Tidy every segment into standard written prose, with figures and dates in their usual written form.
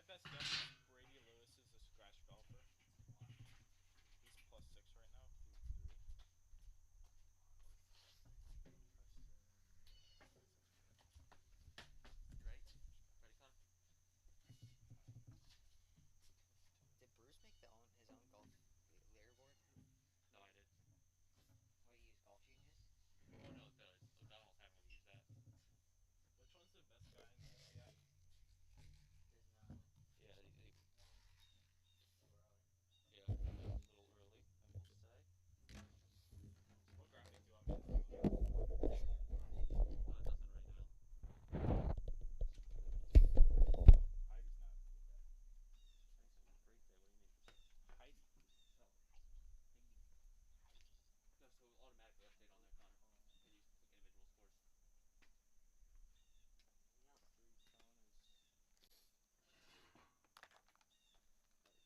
best guess is Brady Lewis is a scratch golfer. He's +6 right now through 3. You ready? Ready, Connor? Did Bruce make his own golf leaderboard? No, I did. What, you use Golf Genius? Oh no, O'Donnell's having me use that. Which one's the best guy in the FCIAC? There's none. Yeah, One. A little early. yeah, a little early, I will say. What graphic do you want me to take a look at? Nothing right now. Heidi's not having a good day. Thanks for a great day. What do you mean? Heidi. Oh, Heidi. No, so it'll automatically update on there, Connor. And you click individual scores. Yep. Bree's telling us.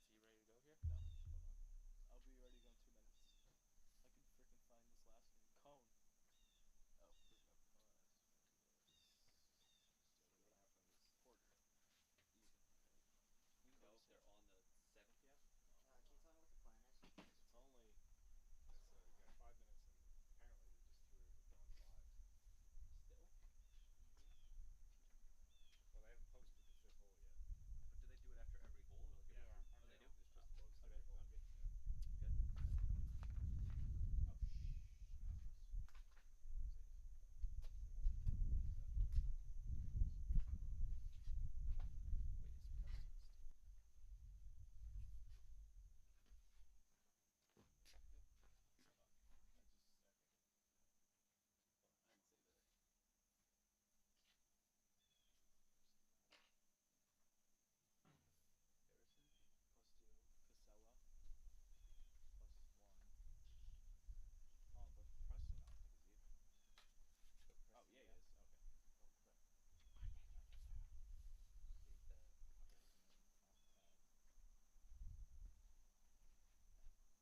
Alright, so you ready to go here? No, hold on. I'll be ready to go in 2 minutes. I can freaking find this last name. Cone. Oh, there's no cause. What happens? Porter. Easy. Do you know if they're on the 7th yet? Can you tell me what the plan is? It's only. So you got 5 minutes, and apparently they just threw it going 5. Still? Well, they haven't posted the 5th hole yet. But do they do it after every hole? Or like Yeah, every... every they do? hole. It's just posted Okay, every hole. I'm good. Yeah. You good? Oh, shh. Safe. Wait, is Preston still? Yep. I think. Well, I didn't say that. Harrison +2. Casella +1. Oh, but Preston I don't think is even. But Oh,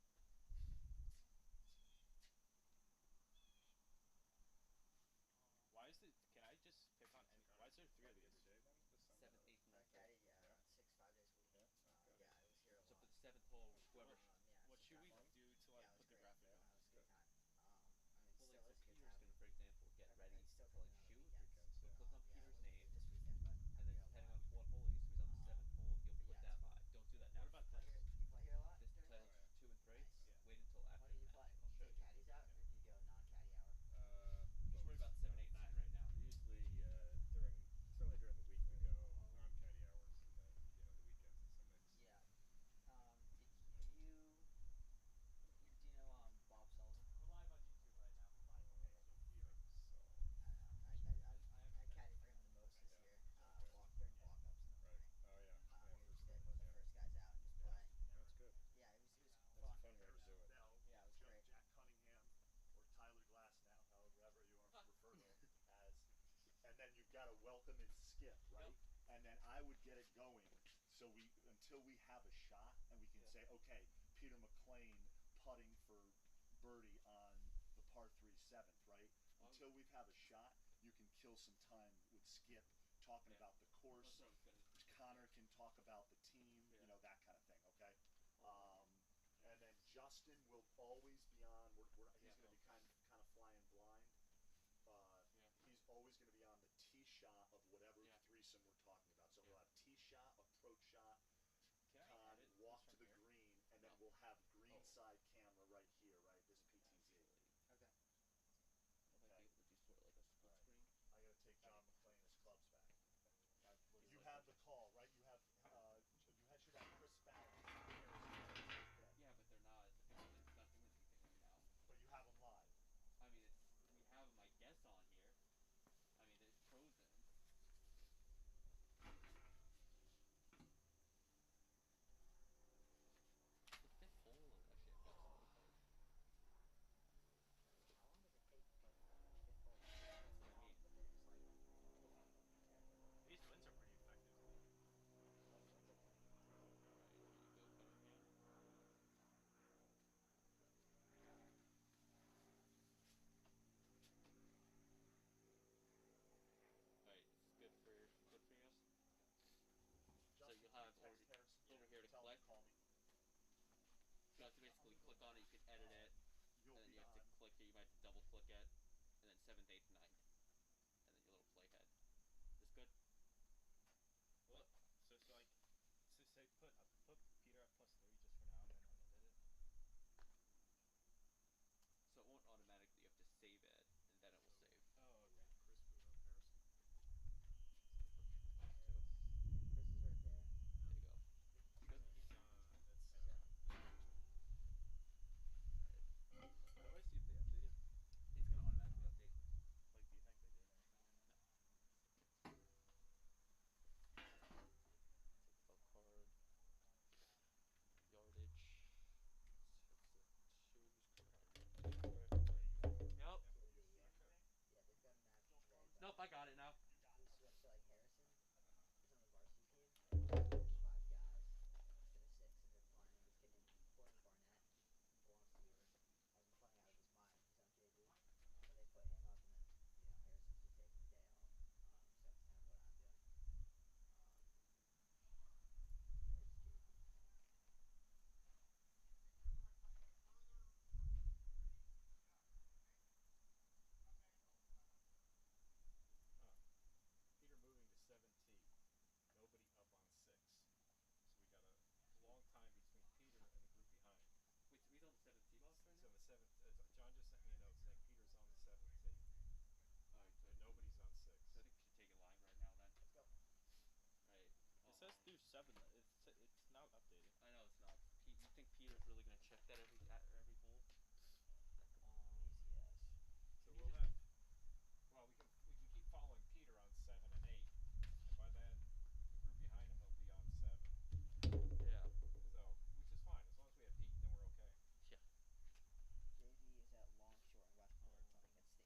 Preston, yeah, he is. Okay. Oh crap. Why can't you just save that? And then off 10. Why is it? Can I just pick on any? Why is there 3 of these? Every day then? This summer? 7th, 8th, and 9th. Caddy, Yeah. 5 days a week. Yeah? Okay. Yeah, I was here a So lot. for the 7th hole, whoever... Yeah, What it's should we fun. do to like Yeah, it was put the great. graphic on? It was a good Good. time. I mean, Well, still like, is so a good Peter's time. gonna, for example, get Every- ready it's still to like coming on the shoot. weekends. Weekends, So yeah. click on Yeah, it Peter's wasn't name, this weekend, but and then here a depending lot. on what hole he is, so he's on the 7th hole, you'll But put yeah, that it's fun. live. Don't do that now. What about Play this? here, you play here a lot? This Derek? Titles Oh, yeah. 2 and 3? Nice. Yeah. Wait until after What do the you match, play? and I'll Do show you you. take caddies out, or do you go non-caddy hour? Just worry about 7, 8, 9 right now. Usually certainly during the week we go non-caddy hours, and then the weekends it's a mix. Yeah. Have you? Do you know Bob Sullivan? We're live on YouTube right now. I So Peter. think so. I don't know. I haven't I caddied for him the most this Yeah. year. Okay. During walk-ups in the Right. morning. Oh yeah. We Yeah, would first just thing. like one of the Yeah. first guys out and just play. That's good. Yeah, it was That's fun. a fun way to do it. Yeah, it was great. Jack Cunningham or Tyler Glass now, however you want to refer to him as. And then you've got a welcome and skip, right? Yep. And then I would get it going so until we have a shot and we can say, okay, Peter McLean putting for birdie on the par 3 7th, right? Until we have a shot, you can kill some time with Skip talking about the course. That's what I was gonna... Connor can talk about the team, Yeah. that kind of thing, okay? And then Justin will always be on. He's going to be kind of flying blind. He's always going to be on the tee shot of whatever threesome we're talking about. So we'll have tee shot, approach shot, Can I edit walk this to the from here? green, and then we'll have green side camera right here, right? This PTZ. Okay. I might be able to do sort of like a split Alright. screen. I got to take John McClain his clubs back. What is You it? have the call, right? You should have Chris Fallon. Yeah, but they're not. The thing is, it's not doing anything right now. But you have them live. I mean, we have my guess on here. I mean, it's frozen. The 5th hole, actually, I've got some might have to double click it, and then 7th, 8th, 9th, and then your little playhead. This good? Well, so it's like, so say put Peter at +3 just for now, and then unedit it. So it won't automatically. You have to save it, and then it will save. Oh, okay. Chris boot up Harrison. Chris is right there. There you go. Good. He's on at 7. How do I see if they updated? It's gonna automatically update. Like, do you think they did or anything? Typical card. Yardage. Yep. Yeah, they've got a match today. Nope, I got it now. We switched to like Harrison. He's on the varsity team. There's 5 guys instead of 6, and they're playing this kid named Courtney Barnett. He belongs to Weaver. Has been playing out of his mind. He's on JV. So they put him up, and then Harrison's just taking the day off. So that's kind of what I'm doing. Where's JV? Peter moving to 7T. Nobody up on 6. So we got a long time between Peter and the group behind. Wait, so he's on the 7th tee box right So now? the 7th, John just sent me a note saying Peter's on the 7th T. Alright, so But nobody's on 6. So I think we should take it live right now then. Let's go. Right. It says through 7. It's not updated. I know it's not. You think Peter's really gonna check that every hole? Yes. So we'll have, well, we can keep following Peter on 7 and 8. And by then, the group behind him will be on 7. Yeah. So, which is fine. As long as we have Pete, then we're okay. Yeah. JV is at Longshore in Westport playing against Staples.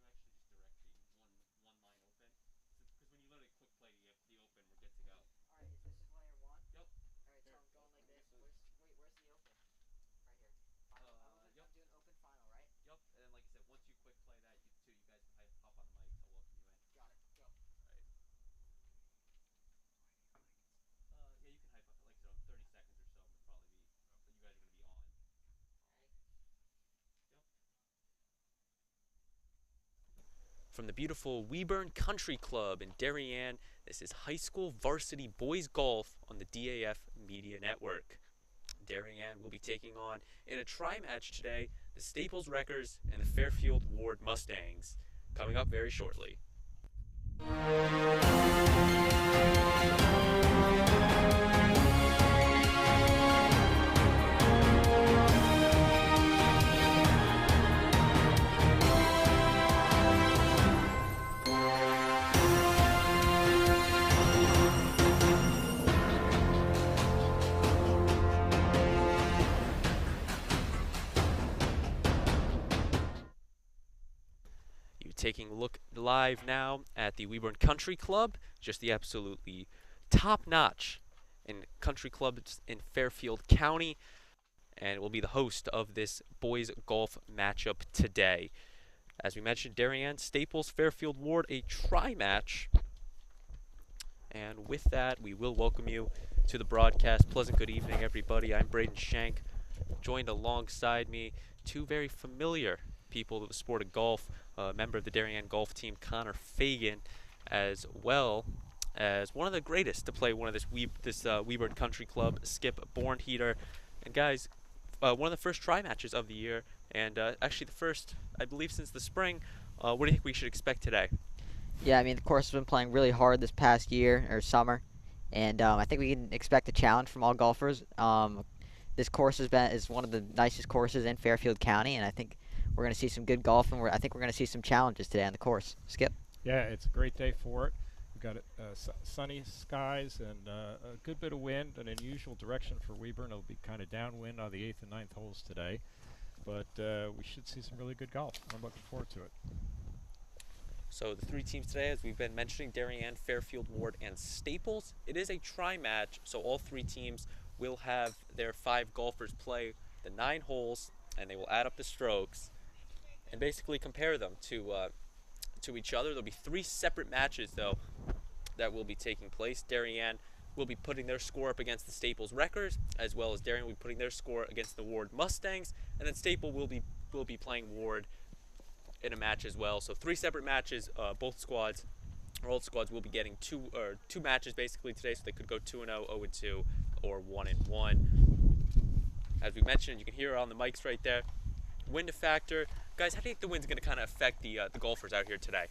Okay, can you actually just direct the one line open? Because when you literally click play the open, we're good to go. Alright, this is layer 1? Yep. Alright, so I'm going like this. Where's the open? Right here. Final. Yep. I'm doing open final, right? Yep. And then like I said, once you quick play that, you guys can hop on the mic. I'll welcome you in. Got it. Go. Right. Yeah, you can hype up. Like I said, 30 seconds or so would probably be. You guys are gonna be on. Ready? Yep. From the beautiful Weburn Country Club in Darien, this is high school varsity boys golf on the DAF Media Network. Darien will be taking on, in a tri-match today, the Staples Wreckers and the Fairfield Warde Mustangs, coming up very shortly. Taking a look live now at the Weburn Country Club, just the absolutely top-notch in country clubs in Fairfield County, and will be the host of this boys golf matchup today. As we mentioned, Darien, Staples, Fairfield Warde, a tri-match. And with that, we will welcome you to the broadcast. Pleasant good evening, everybody. I'm Braden Shank, joined alongside me two very familiar people of the sport of golf, a member of the Darien golf team, Connor Fagan, as well as one of the greatest to play one of this Weburn Country Club, Skip Bornheater. And guys, one of the first tri-matches of the year, and actually the first, I believe, since the spring. What do you think we should expect today? Yeah, I mean, the course has been playing really hard this past year, or summer, and I think we can expect a challenge from all golfers. This course is one of the nicest courses in Fairfield County, and I think we're going to see some good golf, and I think we're going to see some challenges today on the course. Skip? Yeah, it's a great day for it. We've got sunny skies and a good bit of wind, an unusual direction for Weburn. It'll be kind of downwind on the 8th and 9th holes today, but we should see some really good golf. I'm looking forward to it. So the three teams today, as we've been mentioning, Darien, Fairfield Warde, and Staples. It is a tri-match, so all three teams will have their 5 golfers play the 9 holes, and they will add up the strokes and basically compare them to each other. There'll be 3 separate matches, though, that will be taking place. Darien will be putting their score up against the Staples Wreckers, as well as Darien will be putting their score against the Warde Mustangs, and then Staple will be playing Warde in a match as well. So 3 separate matches. Both squads, or all squads, will be getting two matches basically today. So they could go 2-0, 0-2, or 1-1. As we mentioned, you can hear it on the mics right there. Wind factor, guys. How do you think the wind's going to kind of affect the golfers out here today?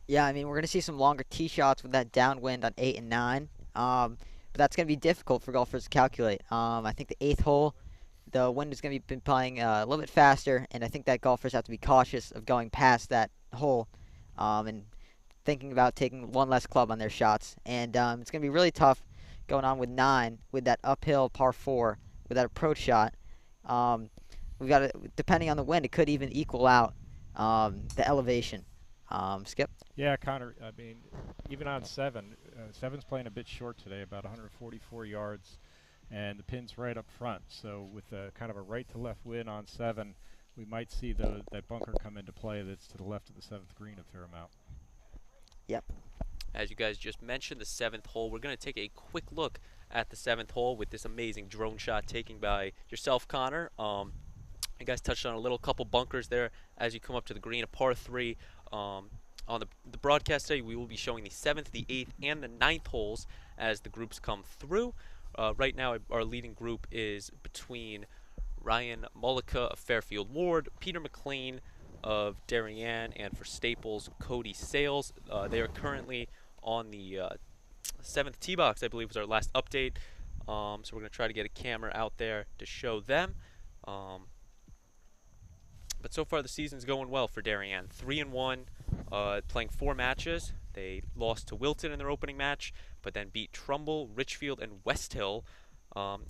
Yeah, I mean, we're going to see some longer tee shots with that downwind on 8 and 9. But that's going to be difficult for golfers to calculate. I think the 8th hole, the wind is going to be playing a little bit faster, and I think that golfers have to be cautious of going past that hole and thinking about taking one less club on their shots. And it's going to be really tough going on with 9 with that uphill par 4 with that approach shot. We've got to, depending on the wind, it could even equal out the elevation. Skip? Yeah, Connor, I mean, even on 7, 7's playing a bit short today, about 144 yards, and the pin's right up front. So with kind of a right to left wind on 7, we might see that bunker come into play that's to the left of the 7th green a fair amount. Yep. As you guys just mentioned, the 7th hole, we're going to take a quick look at the 7th hole with this amazing drone shot taken by yourself, Connor. You guys touched on a little couple bunkers there as you come up to the green, a par 3. On the broadcast today, we will be showing the 7th, the 8th, and the 9th holes as the groups come through. Right now, our leading group is between Ryan Mullica of Fairfield Warde, Peter McLean of Darien, and for Staples, Cody Sales. They are currently on the 7th tee box, I believe was our last update. So we're going to try to get a camera out there to show them. But so far the season's going well for Darien. 3-1, playing 4 matches. They lost to Wilton in their opening match, but then beat Trumbull, Richfield, and West Hill.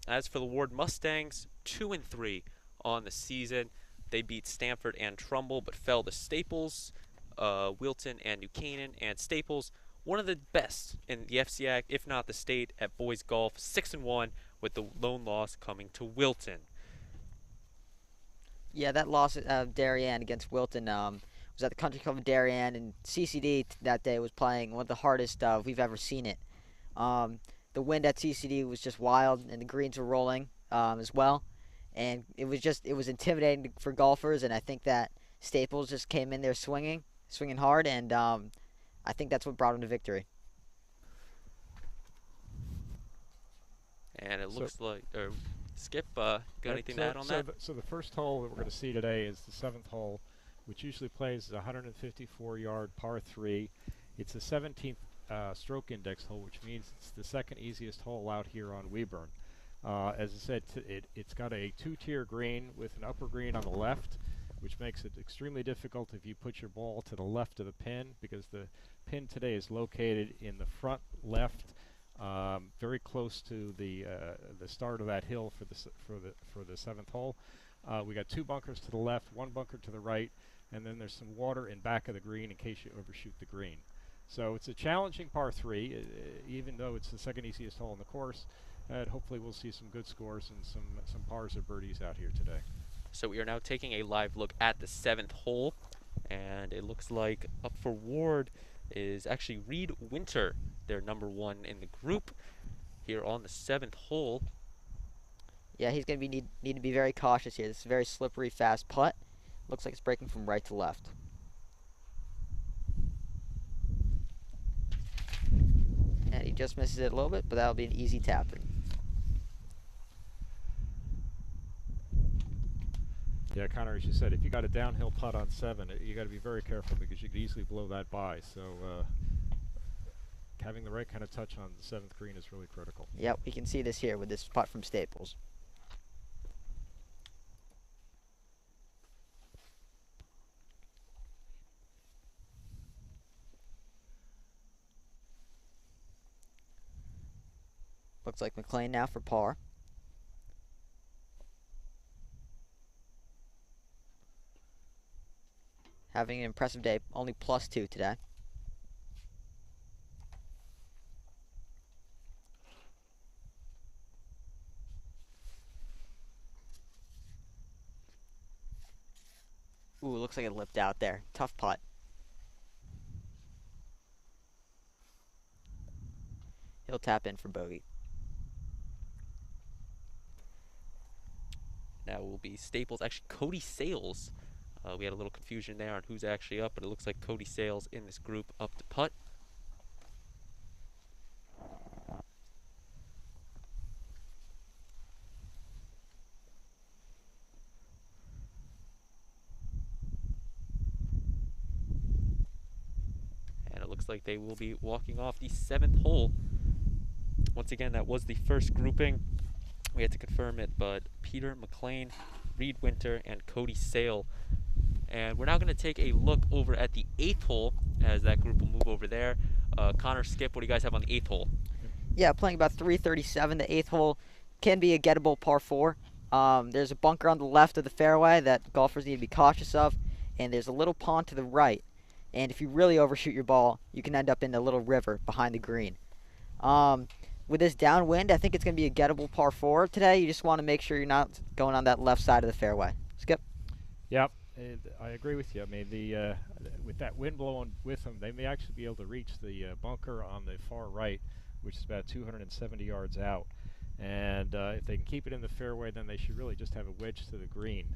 As for the Warde Mustangs, 2-3 on the season. They beat Stamford and Trumbull, but fell to Staples, Wilton, and New Canaan. And Staples, one of the best in the FCIAC, if not the state, at boys golf, 6-1, with the lone loss coming to Wilton. Yeah, that loss at Darien against Wilton was at the Country Club of Darien, and CCD that day was playing one of the hardest we've ever seen it. The wind at CCD was just wild, and the greens were rolling as well. And it was intimidating for golfers, and I think that Staples just came in there swinging hard, and I think that's what brought him to victory. And it looks like, Skip, got anything to add on that? So the first hole that we're going to see today is the 7th hole, which usually plays a 154-yard par 3. It's the 17th stroke index hole, which means it's the 2nd easiest hole out here on Weeburn. As I said, it's got a 2-tier green with an upper green on the left, which makes it extremely difficult if you put your ball to the left of the pin, because the pin today is located in the front left, very close to the start of that hill for the 7th hole. We got 2 bunkers to the left, 1 bunker to the right, and then there's some water in back of the green in case you overshoot the green. So it's a challenging par 3, even though it's the 2nd easiest hole in the course. And hopefully we'll see some good scores and some pars or birdies out here today. So we are now taking a live look at the 7th hole, and it looks like up for Warde is actually Reed Winter, their number 1 in the group, here on the 7th hole. Yeah, he's going to need to be very cautious here. This is a very slippery, fast putt. Looks like it's breaking from right to left. And he just misses it a little bit, but that'll be an easy tap. Yeah, Connor, as you said, if you got a downhill putt on 7, you got to be very careful because you could easily blow that by. So having the right kind of touch on the 7th green is really critical. Yep, we can see this here with this putt from Staples. Looks like McLean now for par. Having an impressive day, only +2 today. Ooh, looks like it lipped out there. Tough putt. He'll tap in for bogey. Now will be Staples, actually Cody Sales, We had a little confusion there on who's actually up, but it looks like Cody Sales in this group up to putt. And it looks like they will be walking off the 7th hole. Once again, that was the first grouping. We had to confirm it, but Peter McLean, Reed Winter, and Cody Sale. And we're now going to take a look over at the 8th hole, as that group will move over there. Connor, Skip, what do you guys have on the 8th hole? Yeah, playing about 337. The 8th hole can be a gettable par 4. There's a bunker on the left of the fairway that golfers need to be cautious of, and there's a little pond to the right. And if you really overshoot your ball, you can end up in a little river behind the green. With this downwind, I think it's going to be a gettable par 4 today. You just want to make sure you're not going on that left side of the fairway. Skip? Yep, I agree with you. I mean, with that wind blowing with them, they may actually be able to reach the bunker on the far right, which is about 270 yards out. And if they can keep it in the fairway, then they should really just have a wedge to the green.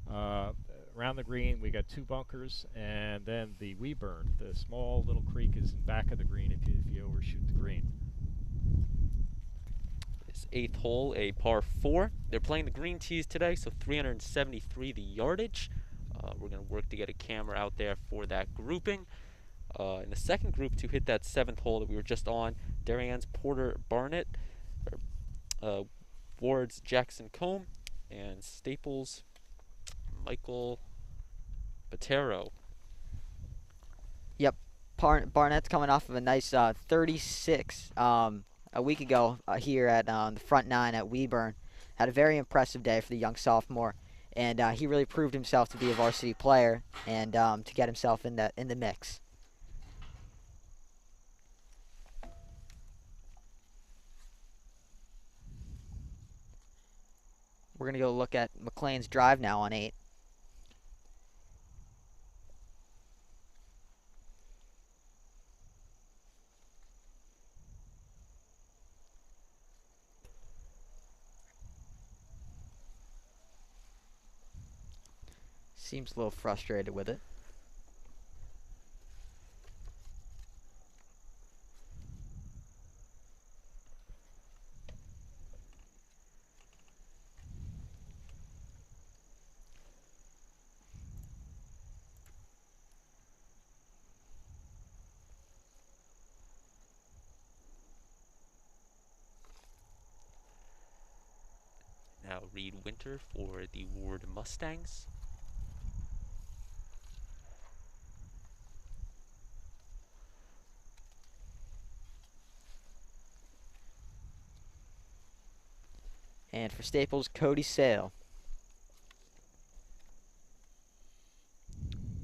Around the green, we got 2 bunkers, and then the Weeburn, the small little creek, is in back of the green if you overshoot the green. This 8th hole, a par 4. They're playing the green tees today, so 373 the yardage. We're going to work to get a camera out there for that grouping. In the second group to hit that 7th hole that we were just on, Darien's Porter Barnett, Ward's Jackson Combe, and Staples Michael Patero. Yep. Barnett's coming off of a nice 36 a week ago here at the front 9 at Weeburn. Had a very impressive day for the young sophomore, and he really proved himself to be a varsity player and to get himself in the mix. We're going to go look at McLean's drive now on 8. Seems a little frustrated with it. Now Reed Winter for the Warde Mustangs. And for Staples, Cody Sale.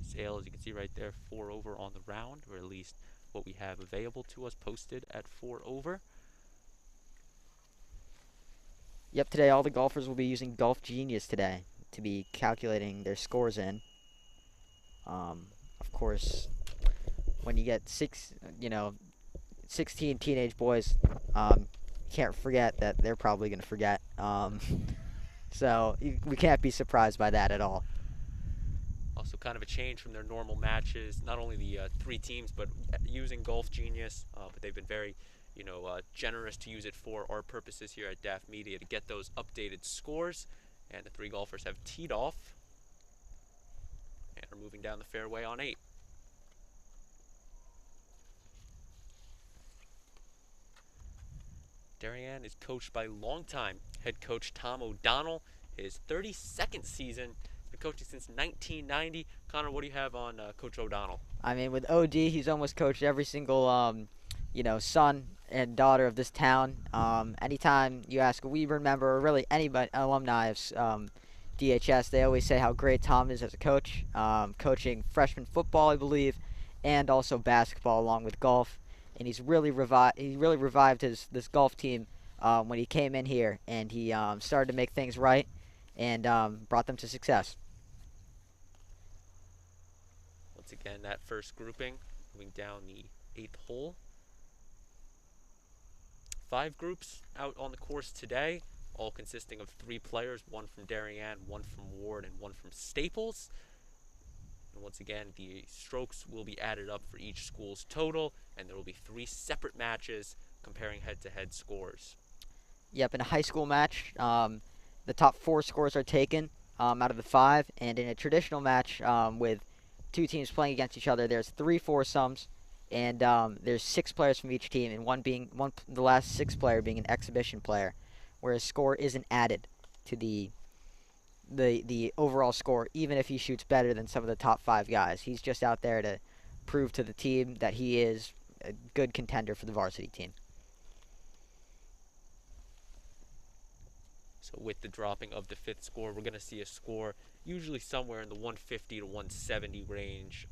Sale, as you can see right there, 4 over on the round, or at least what we have available to us posted at 4 over. Yep, today all the golfers will be using Golf Genius today to be calculating their scores in. Of course, when you get 16 teenage boys, you can't forget that they're probably going to forget. So we can't be surprised by that at all. Also kind of a change from their normal matches, not only the 3 teams, but using Golf Genius, but they've been very generous to use it for our purposes here at DAF Media to get those updated scores. And the 3 golfers have teed off and are moving down the fairway on 8. Darien is coached by longtime head coach Tom O'Donnell, his 32nd season. He's been coaching since 1990. Connor, what do you have on Coach O'Donnell? I mean, with OD, he's almost coached every single, son and daughter of this town. Anytime you ask a Weeburn member or really anybody, alumni of DHS, they always say how great Tom is as a coach, coaching freshman football, I believe, and also basketball along with golf. And he's really revived this golf team when he came in here, and he started to make things right and brought them to success. Once again, that first grouping moving down the 8th hole. 5 groups out on the course today, all consisting of 3 players, 1 from Darien, 1 from Warde, and 1 from Staples. And once again, the strokes will be added up for each school's total, and there will be 3 separate matches comparing head-to-head scores. Yep, in a high school match, the top 4 scores are taken out of the 5, and in a traditional match with 2 teams playing against each other, there's 3 foursomes, and there's 6 players from each team, and the last 6th player being an exhibition player, where his score isn't added to the overall score, even if he shoots better than some of the top 5 guys. He's just out there to prove to the team that he is a good contender for the varsity team. So with the dropping of the 5th score, we're going to see a score usually somewhere in the 150 to 170 range.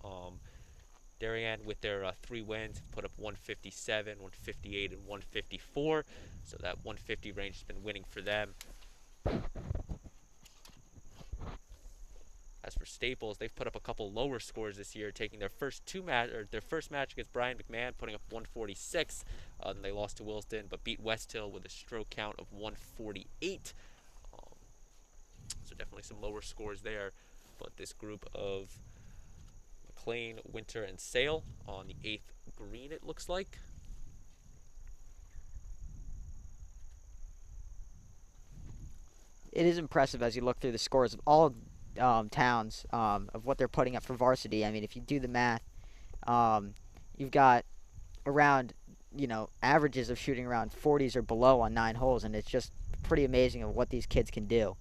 Darien, with their 3 wins, put up 157, 158, and 154. So that 150 range has been winning for them. As for Staples, they've put up a couple lower scores this year, taking their first match against Brian McMahon, putting up 146. And they lost to Williston, but beat West Hill with a stroke count of 148. So definitely some lower scores there. But this group of McLean, Winter, and Sale on the 8th green, it looks like. It is impressive as you look through the scores of all towns of what they're putting up for varsity. I mean, if you do the math, you've got around, averages of shooting around 40s or below on 9 holes, and it's just pretty amazing of what these kids can do.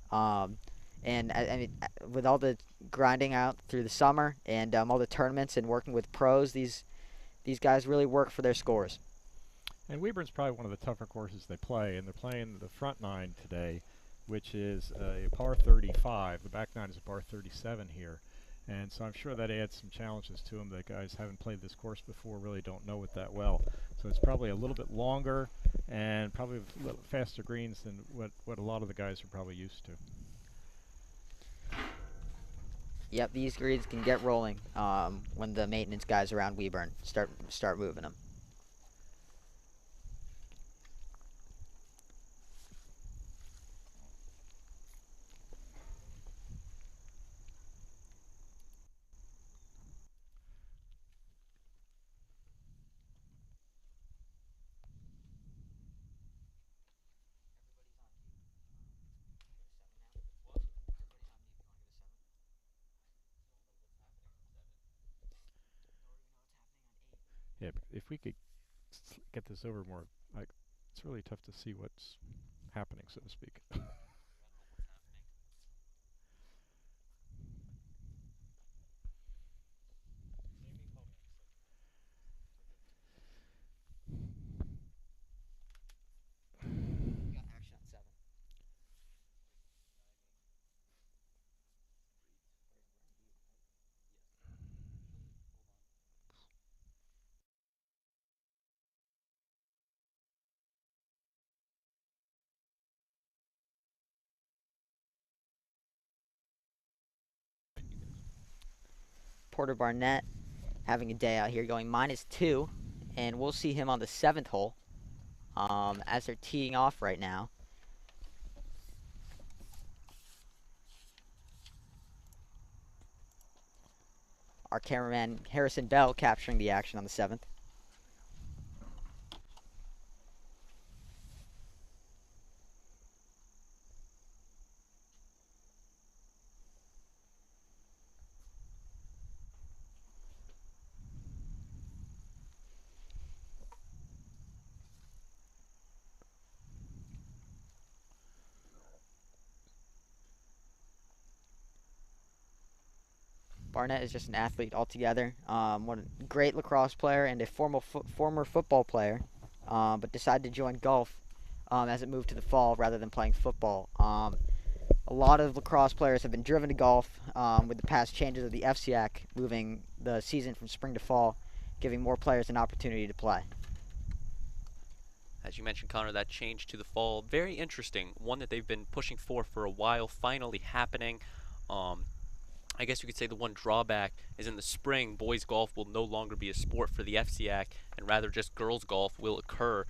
And I mean, with all the grinding out through the summer and all the tournaments and working with pros, these guys really work for their scores. And Weburn's probably one of the tougher courses they play, and they're playing the front 9 today, which is a par 35. The back 9 is a par 37 here. And so I'm sure that adds some challenges to them. The guys haven't played this course before, really don't know it that well. So it's probably a little bit longer and probably a little faster greens than what a lot of the guys are probably used to. Yep, these greens can get rolling when the maintenance guys around Webern start moving them. Yeah, but if we could get this over more, it's really tough to see what's happening, so to speak. Porter Barnett having a day out here, going -2, and we'll see him on the 7th hole as they're teeing off right now. Our cameraman Harrison Bell capturing the action on the 7th. Barnett is just an athlete altogether. What a great lacrosse player and a former football player, but decided to join golf as it moved to the fall rather than playing football. A lot of lacrosse players have been driven to golf with the past changes of the FCIAC moving the season from spring to fall, giving more players an opportunity to play. As you mentioned, Connor, that change to the fall, very interesting. One that they've been pushing for a while, finally happening. I guess you could say the one drawback is in the spring, boys golf will no longer be a sport for the FCIAC, and rather just girls golf will occur.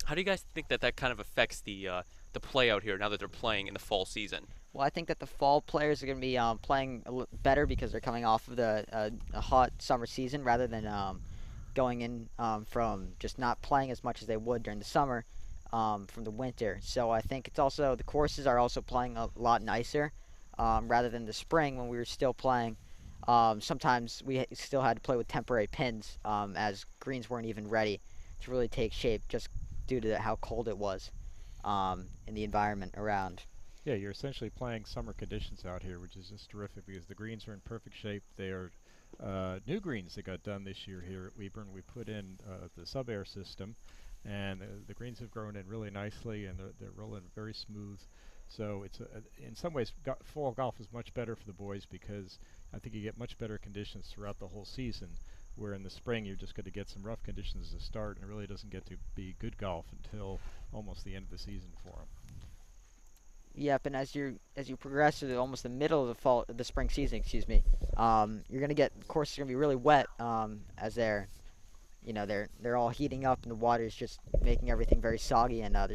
How do you guys think that kind of affects the play out here now that they're playing in the fall season? Well, I think that the fall players are going to be playing better because they're coming off of a hot summer season rather than going in from just not playing as much as they would during the summer from the winter. So I think it's also the courses are also playing a lot nicer rather than the spring when we were still playing. Sometimes we still had to play with temporary pins as greens weren't even ready to really take shape just due to how cold it was in the environment around. Yeah, you're essentially playing summer conditions out here, which is just terrific because the greens are in perfect shape. They are new greens that got done this year here at Weyburn. We put in the sub-air system, and the greens have grown in really nicely, and they're rolling very smooth. So it's in some ways, fall golf is much better for the boys because I think you get much better conditions throughout the whole season, where in the spring you're just going to get some rough conditions to start, and it really doesn't get to be good golf until almost the end of the season for them. Yep, and as you progress to almost the middle of the spring season, you're gonna get courses are gonna be really wet as they're all heating up and the water is just making everything very soggy, and they're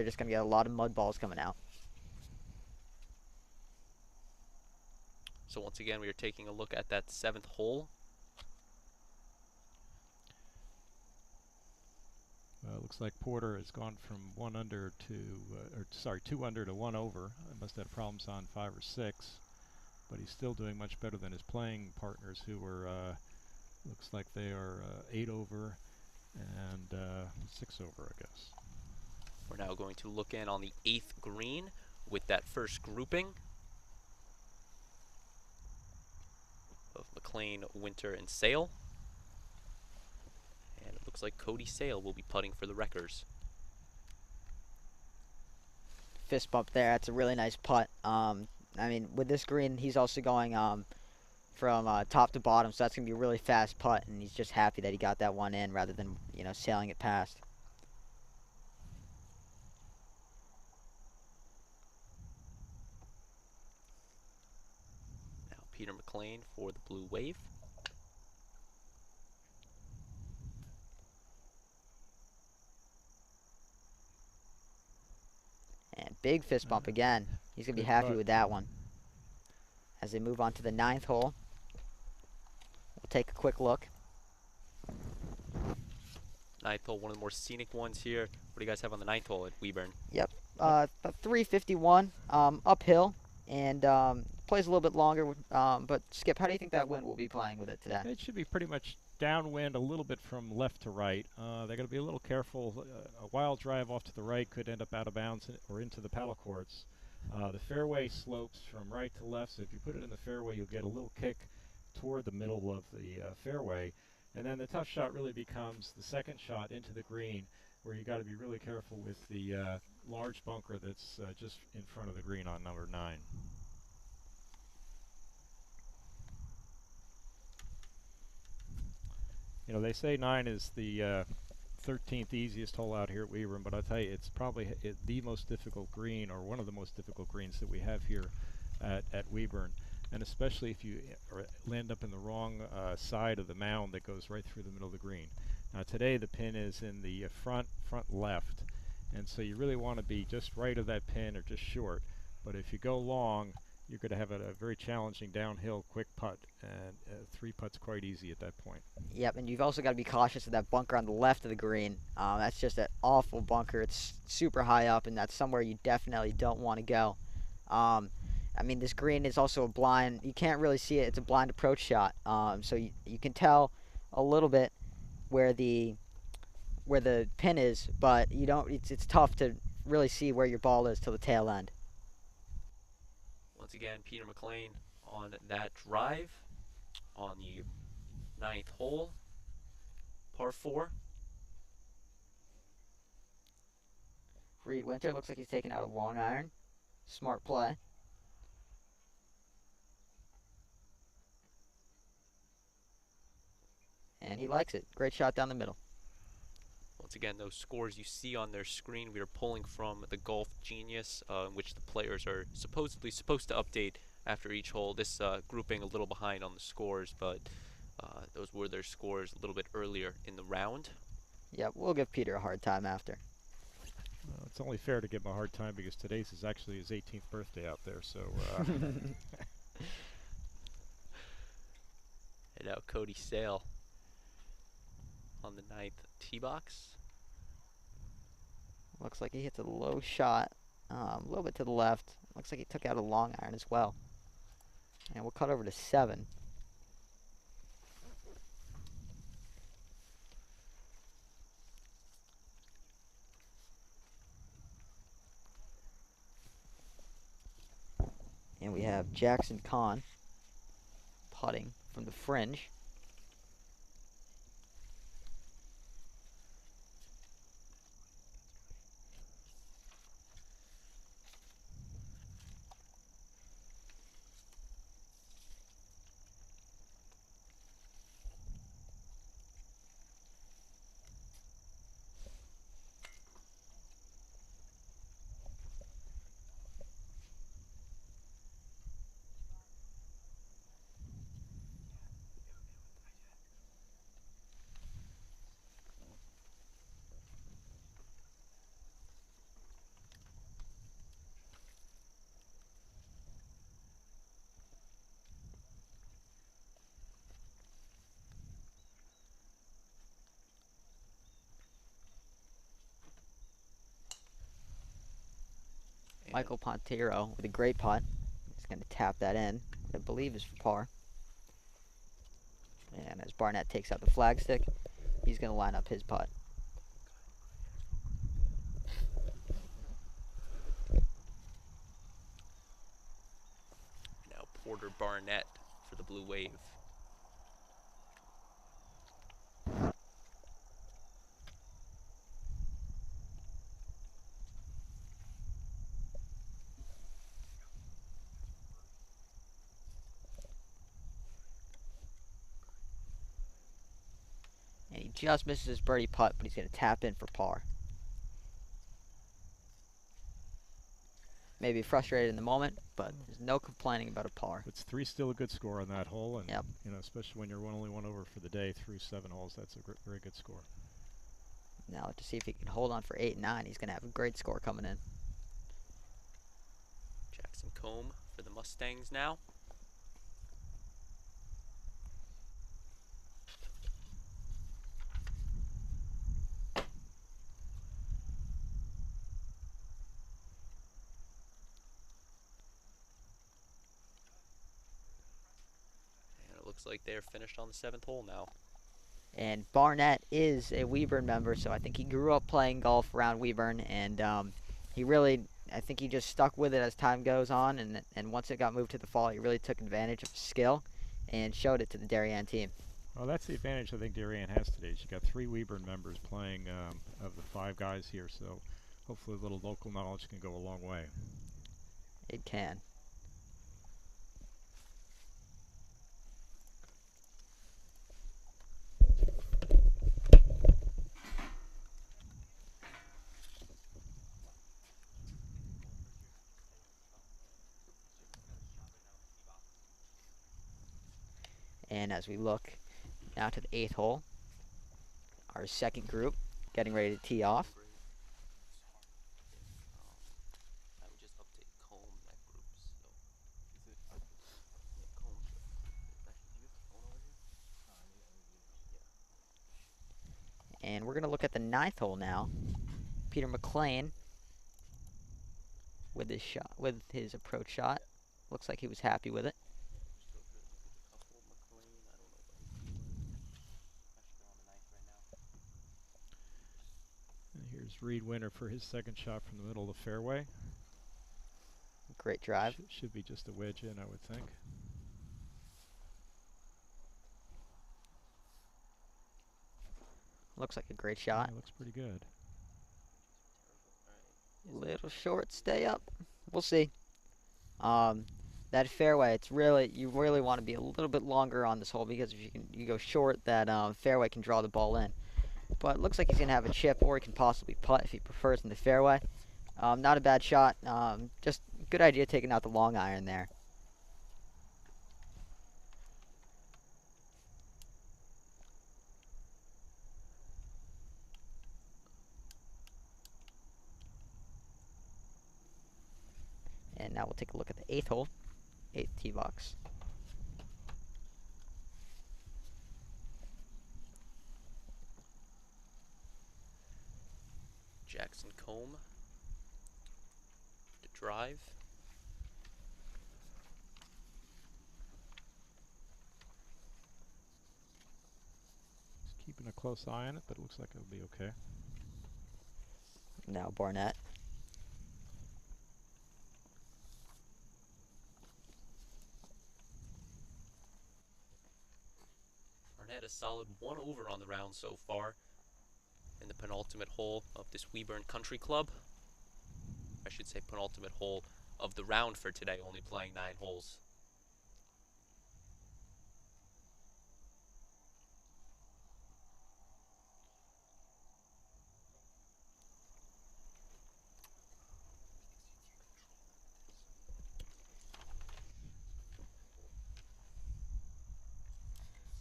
just gonna get a lot of mud balls coming out. So once again, we are taking a look at that 7th hole. Looks like Porter has gone from 2 under to 1 over. I must have problems on 5 or 6, but he's still doing much better than his playing partners, who were looks like they are 8 over and 6 over, I guess. We're now going to look in on the 8th green with that first grouping of McLean, Winter, and Sale. And it looks like Cody Sale will be putting for the Wreckers. Fist bump there. That's a really nice putt. I mean, with this green, he's also going from top to bottom, so that's going to be a really fast putt, and he's just happy that he got that one in rather than, sailing it past. Now Peter McLean for the Blue Wave. And big fist bump again. He's going to be happy with that one. As they move on to the 9th hole, we'll take a quick look. 9th hole, one of the more scenic ones here. What do you guys have on the 9th hole at Weyburn? Yep, 351 uphill, and plays a little bit longer. But Skip, how do you think that wind will be playing with it today? It should be pretty much downwind, a little bit from left to right. They're going to be a little careful. A wild drive off to the right could end up out of bounds or into the paddle courts. The fairway slopes from right to left, so if you put it in the fairway, you'll get a little kick toward the middle of the fairway. And then the tough shot really becomes the second shot into the green, where you got to be really careful with the large bunker that's just in front of the green on number 9. They say 9 is the 13th easiest hole out here at Weyburn, but I'll tell you, it's probably the most difficult green, or one of the most difficult greens that we have here at Weyburn. And especially if you land up in the wrong side of the mound that goes right through the middle of the green. Now today the pin is in the front left, and so you really want to be just right of that pin or just short. But if you go long, you're going to have a very challenging downhill quick putt, and 3 putts quite easy at that point. Yep, and you've also got to be cautious of that bunker on the left of the green. That's just an awful bunker. It's super high up, and that's somewhere you definitely don't want to go. I mean, this green is also a blind. You can't really see it. It's a blind approach shot. So you can tell a little bit where the pin is, but you don't. It's tough to really see where your ball is till the tail end. Once again, Peter McLean on that drive on the 9th hole, par 4. Reed Winter looks like he's taking out a long iron. Smart play. And he likes it. Great shot down the middle. Once again, those scores you see on their screen, we are pulling from the Golf Genius, in which the players are supposedly supposed to update after each hole. This grouping a little behind on the scores, but those were their scores a little bit earlier in the round. Yeah, we'll give Peter a hard time after. it's only fair to give him a hard time because today's is actually his 18th birthday out there. So And now Cody Sale on the 9th tee box. Looks like he hits a low shot, a little bit to the left. Looks like he took out a long iron as well. And we'll cut over to 7. And we have Jackson Kahn putting from the fringe. Michael Pontero with a great putt. He's going to tap that in. I believe is for par. And as Barnett takes out the flagstick, he's going to line up his putt. Now Porter Barnett for the Blue Wave. And he just misses his birdie putt, but he's going to tap in for par. Maybe frustrated in the moment, but there's no complaining about a par. it's 3 still a good score on that hole, and Yep. you know, especially when you're only one over for the day through 7 holes, that's a very good score. Now to see if he can hold on for 8 and 9, he's going to have a great score coming in. Jackson Combe for the Mustangs now. And it looks like they're finished on the 7th hole now. And Barnett is a Weeburn member, so I think he grew up playing golf around Weeburn, and he really, I think he just stuck with it as time goes on, and once it got moved to the fall, he really took advantage of his skill and showed it to the Darien team. Well, that's the advantage I think Darien has today. You got 3 Weeburn members playing of the 5 guys here, so hopefully a little local knowledge can go a long way. It can. And as we look now to the 8th hole, our second group getting ready to tee off. I would just update Combe that group. So. Is it? Yeah, Combe. Actually, do you have the phone over here? And we're going to look at the 9th hole now. Peter McLean with his shot, with his approach shot. Looks like he was happy with it. Still good. There's a couple. McLean, I don't know about his. Actually, they're on the 9th right now. And here's Reed Winter for his second shot from the middle of the fairway. Great drive. Should be just a wedge in, I would think. Looks like a great shot. Yeah, looks pretty good. Little short, stay up. We'll see. That fairway, it's really, you really want to be a little bit longer on this hole, because if you go short, that fairway can draw the ball in. But it looks like he's gonna have a chip, or he can possibly putt if he prefers in the fairway. Not a bad shot. Just good idea taking out the long iron there. And now we'll take a look at the 8th hole, 8th tee box. Jackson Combe to drive. Just keeping a close eye on it, but it looks like it'll be okay. Now Barnett. Barnett a solid 1 over on the round so far in the penultimate hole of this Weeburn Country Club. I should say penultimate hole of the round for today, only playing 9 holes.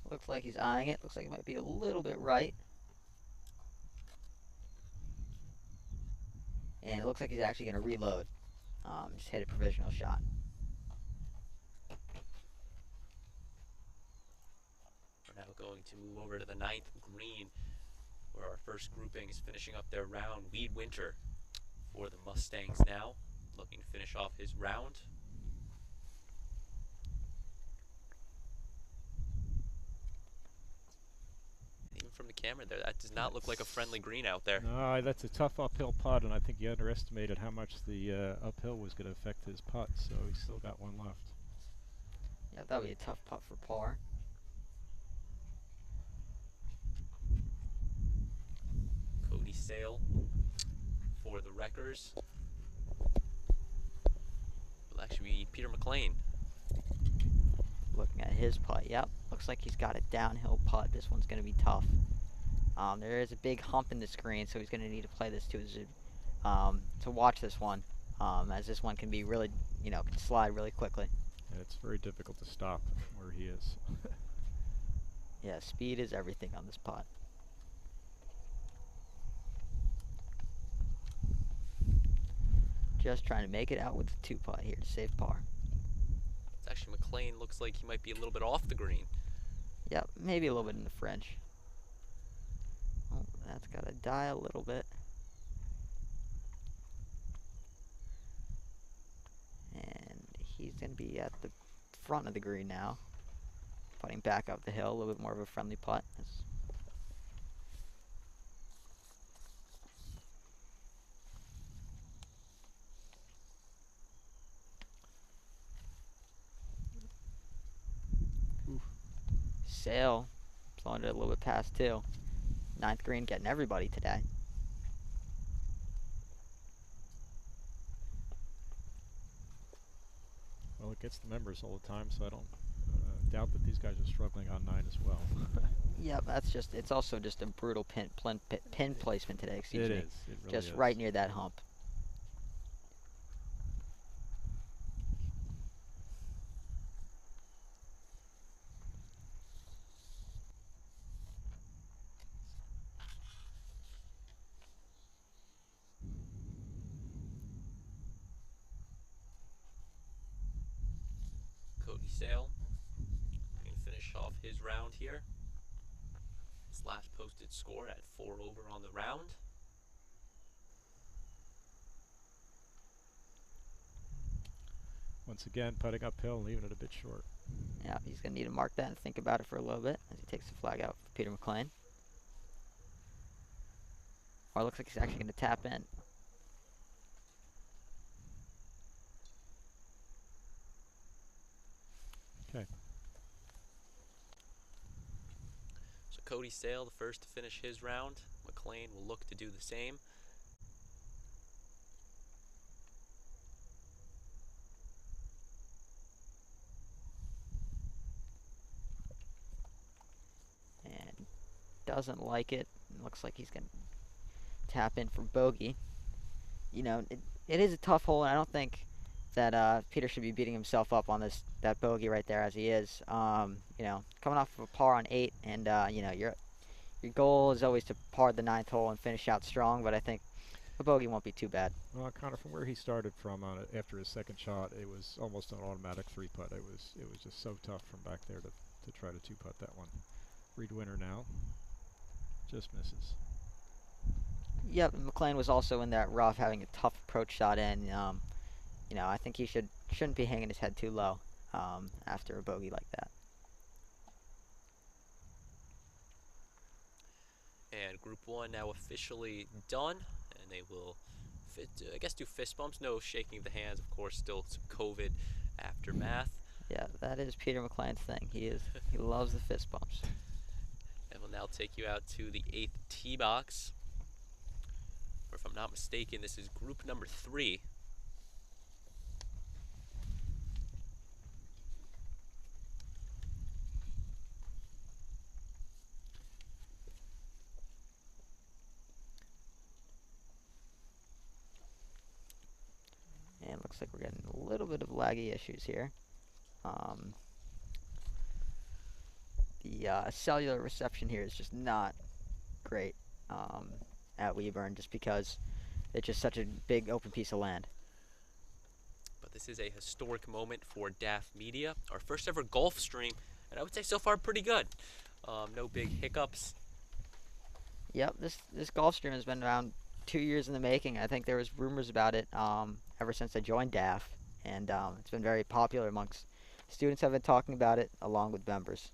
Looks like he's eyeing it. Looks like it might be a little bit right. And it looks like he's actually going to reload. Just hit a provisional shot. We're now going to move over to the 9th green, where our first grouping is finishing up their round. Weed Winter for the Mustangs now, looking to finish off his round. Even from the camera there, that does not look like a friendly green out there. No, that's a tough uphill putt, and I think he underestimated how much the uphill was going to affect his putt, so he's still got one left. Yeah, that would be a tough putt for par. Cody Sale for the Wreckers. Will actually be Peter McLean. Looking at his putt, yep. Looks like he's got a downhill putt. This one's going to be tough. There is a big hump in the screen, so he's going to need to play this to watch this one, as this one can be really, can slide really quickly. Yeah, it's very difficult to stop where he is. Yeah, speed is everything on this putt. Just trying to make it out with the 2 putt here to save par. It's actually McLean. Looks like he might be a little bit off the green. Yep, maybe a little bit in the French. Oh, that's got to die a little bit. And he's going to be at the front of the green now. Putting back up the hill, a little bit more of a friendly putt. Sale, slowing it a little bit past 2. 9th green getting everybody today. Well, it gets the members all the time, so I don't doubt that these guys are struggling on 9 as well. Yep, it's also just a brutal pin placement today, excuse me. It is. It really just is. right near that hump. Cody Sale going to finish off his round here. His last posted score at 4 over on the round. Once again, putting uphill, leaving it a bit short. Yeah, he's going to need to mark that and think about it for a little bit as he takes the flag out for Peter McLean. Or it looks like he's actually going to tap in. Okay. So Cody Sale, the first to finish his round. McLean will look to do the same. And doesn't like it. Looks like he's going to tap in for bogey. It is a tough hole, and I don't think that Peter should be beating himself up on that bogey right there as he is. Coming off of a par on 8, and your goal is always to par the 9th hole and finish out strong. But I think A bogey won't be too bad. Well, kind of from where he started from on it after his second shot, it was almost an automatic 3-putt. It was just so tough from back there to try to 2-putt that one. Reed Winter now just misses. Yep, McLean was also in that rough, having a tough approach shot in. You know, I think he shouldn't be hanging his head too low after a bogey like that. And Group 1 now officially done, and they will, I guess, do fist bumps. No shaking of the hands, of course, still some COVID aftermath. Yeah, that is Peter McLean's thing. He loves the fist bumps. And we'll now take you out to the 8th tee box. Or if I'm not mistaken, this is group number 3. And looks like we're getting a little bit of laggy issues here. The cellular reception here is just not great at Weeburn, just because it's just such a big open piece of land. But this is a historic moment for DAF Media. Our first ever golf stream, and I would say so far pretty good. No big hiccups. Yep, this golf stream has been around 2 years in the making. I think there was rumors about it ever since I joined DAF, and it's been very popular amongst students. Have been talking about it along with members.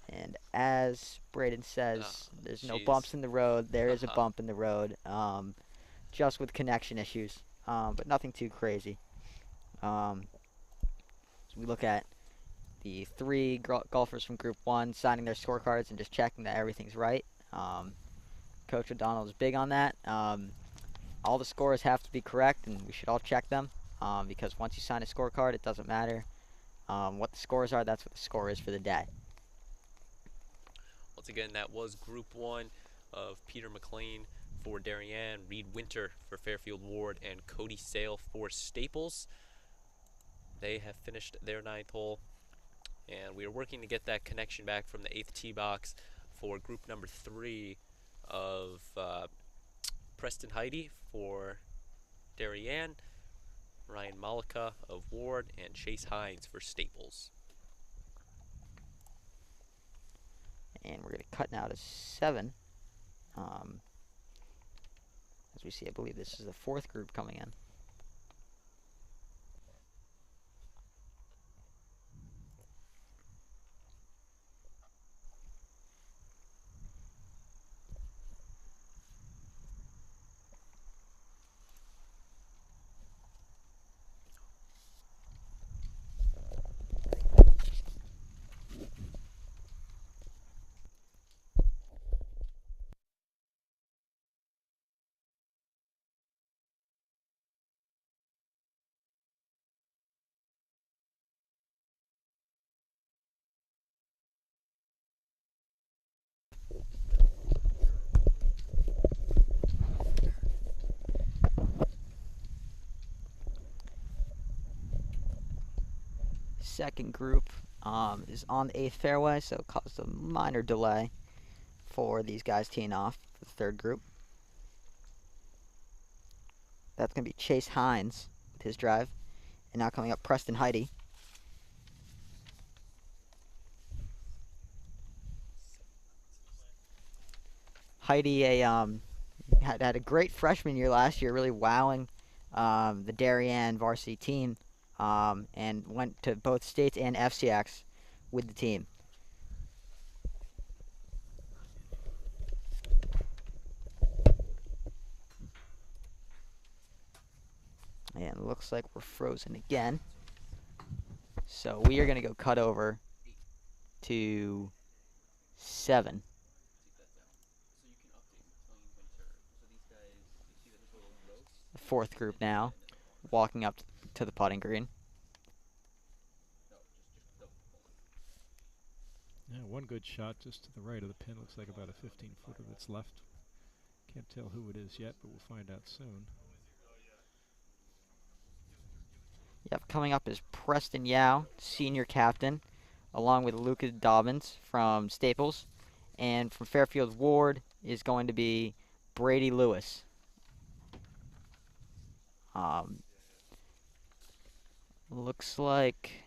And as Braden says, there's no bumps in the road. There is a bump in the road, just with connection issues, but nothing too crazy. So we look at the 3 golfers from Group 1 signing their scorecards and just checking that everything's right. Coach O'Donnell is big on that. All the scores have to be correct, and we should all check them, because once you sign a scorecard, it doesn't matter what the scores are. That's what the score is for the day. Once again, that was Group 1 of Peter McLean for Darien, Reed Winter for Fairfield Warde, and Cody Sale for Staples. They have finished their 9th hole, and we are working to get that connection back from the 8th tee box for group number 3 of Preston Heidi for Darien, Ryan Malika of Warde, and Chase Hines for Staples. And we're going to cut now to 7. As we see, I believe this is the 4th group coming in. Second group is on the 8th fairway, so it caused a minor delay for these guys teeing off for the 3rd group. That's going to be Chase Hines with his drive. And now coming up, Preston Heidi. Heidi had a great freshman year last year, really wowing the Darien varsity team, and went to both states and FCIACs with the team. And it looks like we're frozen again. So we are going to go cut over to 7. The 4th group now, walking up to the putting green. Yeah, one good shot just to the right of the pin. Looks like about a 15-footer that's left. Can't tell who it is yet, but we'll find out soon. Yep, coming up is Preston Yao, senior captain, along with Lucas Dobbins from Staples. And from Fairfield Warde is going to be Brady Lewis. Looks like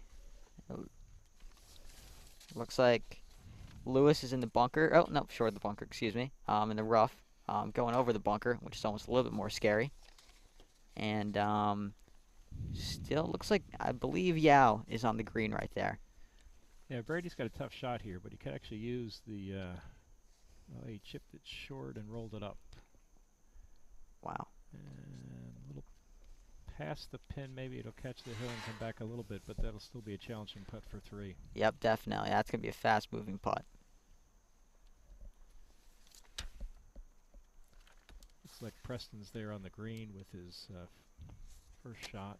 Lewis is in the bunker. Oh, no, short of the bunker, excuse me. In the rough, going over the bunker, which is almost a little bit more scary. And still looks like, I believe Yao is on the green right there. Yeah, Brady's got a tough shot here, but he could actually use the. Well, he chipped it short and rolled it up. Wow. And a little past the pin, maybe it'll catch the hill and come back a little bit, but that'll still be a challenging putt for 3. Yep, definitely. That's going to be a fast-moving putt. Looks like Preston's there on the green with his first shot.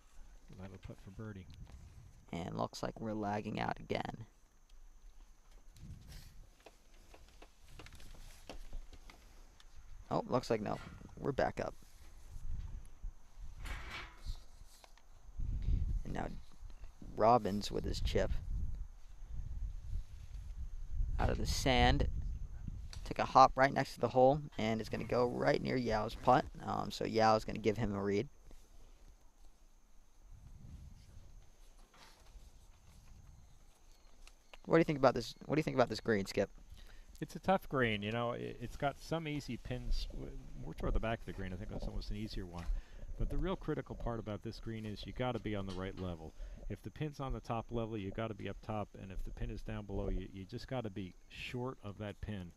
That'll putt for birdie. And looks like we're lagging out again. Oh, looks like no. We're back up. And now Robbins with his chip. Out of the sand. Took a hop right next to the hole. And it's going to go right near Yao's putt. So Yao's going to give him a read. What do you think about this? What do you think about this green, Skip? It's a tough green, you know. It's got some easy pins more toward the back of the green. I think that's almost an easier one. But the real critical part about this green is you got to be on the right level. If the pin's on the top level, you got to be up top, and if the pin is down below, you just got to be short of that pin,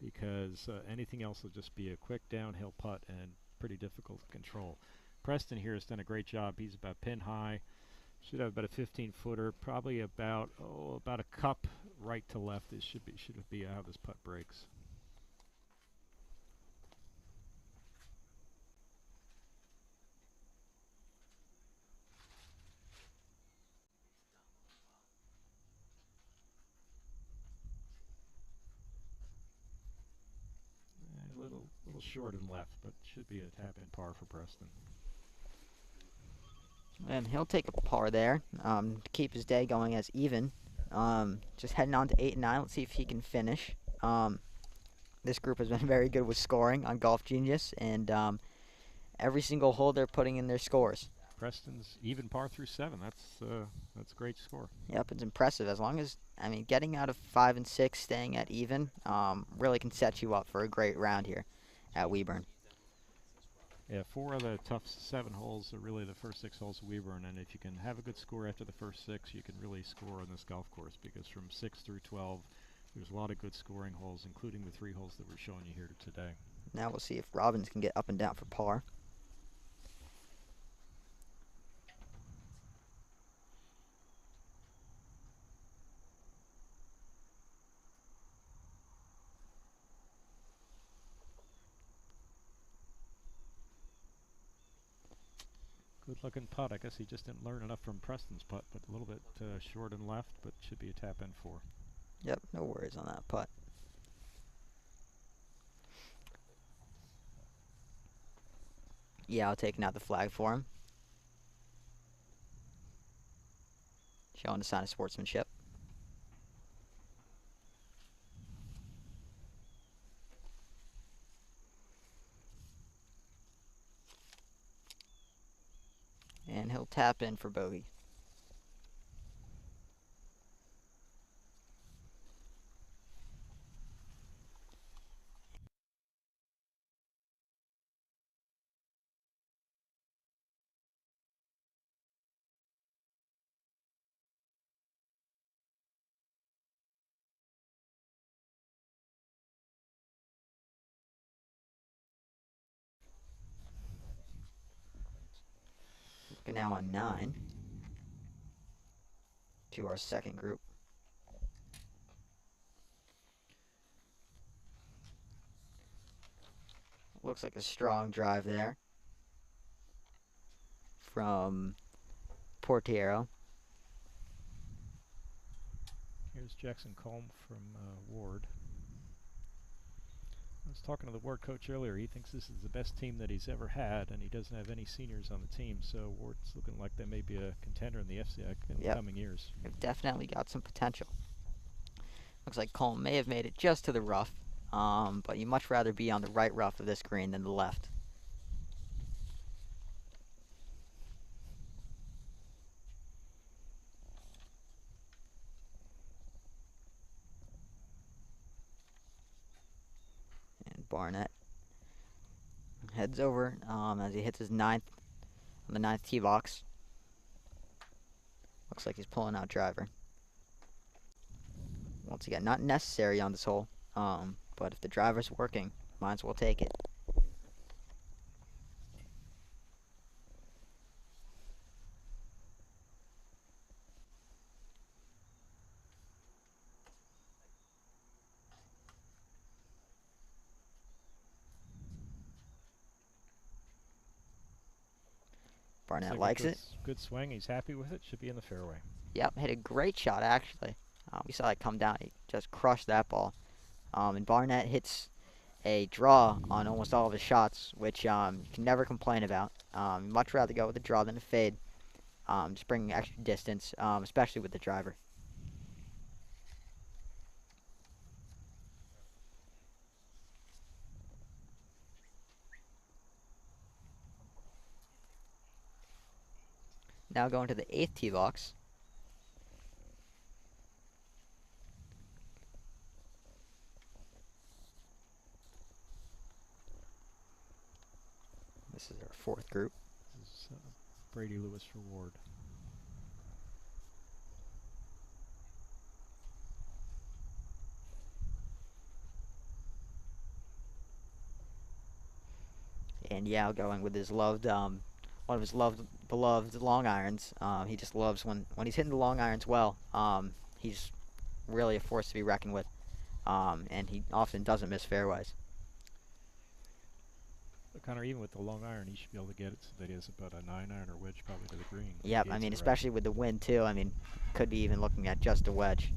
because anything else will just be a quick downhill putt and pretty difficult to control. Preston here has done a great job. He's about pin high. Should have about a 15-footer, probably about a cup right to left. It should be how this putt breaks. A little short and left, but should be a tap-in par for Preston. And he'll take a par there to keep his day going as even. Just heading on to 8 and 9. Let's see if he can finish. This group has been very good with scoring on Golf Genius, and every single hole they're putting in their scores. Preston's even par through 7. That's a great score. Yep, it's impressive. As long as, I mean, getting out of 5 and 6, staying at even, really can set you up for a great round here at Weeburn. Yeah, 4 of the tough 7 holes are really the first 6 holes of Weeburn, and if you can have a good score after the first 6, you can really score on this golf course, because from 6 through 12, there's a lot of good scoring holes, including the 3 holes that we're showing you here today. Now we'll see if Robbins can get up and down for par. Good looking putt. I guess he just didn't learn enough from Preston's putt, but a little bit short and left, but should be a tap in 4. Yep, no worries on that putt. Yeah, I'll taking out the flag for him. Showing a sign of sportsmanship. And he'll tap in for bogey. We're now on 9 to our second group. Looks like a strong drive there from Portiero. Here's Jackson Colm from Ward. I was talking to the Ward coach earlier. He thinks this is the best team that he's ever had, and he doesn't have any seniors on the team, so Ward's looking like they may be a contender in the FCIAC in the coming years. They've definitely got some potential. Looks like Cole may have made it just to the rough, but you'd much rather be on the right rough of this green than the left. And Barnett heads over as he hits his ninth on the ninth tee box. Looks like he's pulling out driver. Once again, not necessary on this hole, but if the driver's working, might as well take it. Barnett Looks likes like a it. Good swing. He's happy with it. Should be in the fairway. Yep, hit a great shot actually. We saw it come down. He just crushed that ball. And Barnett hits a draw on almost all of his shots, which you can never complain about. Much rather go with a draw than a fade. Just bringing extra distance, especially with the driver. Now going to the 8th tee box. This is our 4th group. This is Brady Lewis for Ward. And Yao going with his loved, one of his beloved long irons. He just loves when he's hitting the long irons well. He's really a force to be reckoned with, and he often doesn't miss fairways. But Connor, even with the long iron, he should be able to get it so that he has about a 9-iron or wedge probably to the green. Yep, I mean, especially with the wind too. I mean, could be even looking at just a wedge.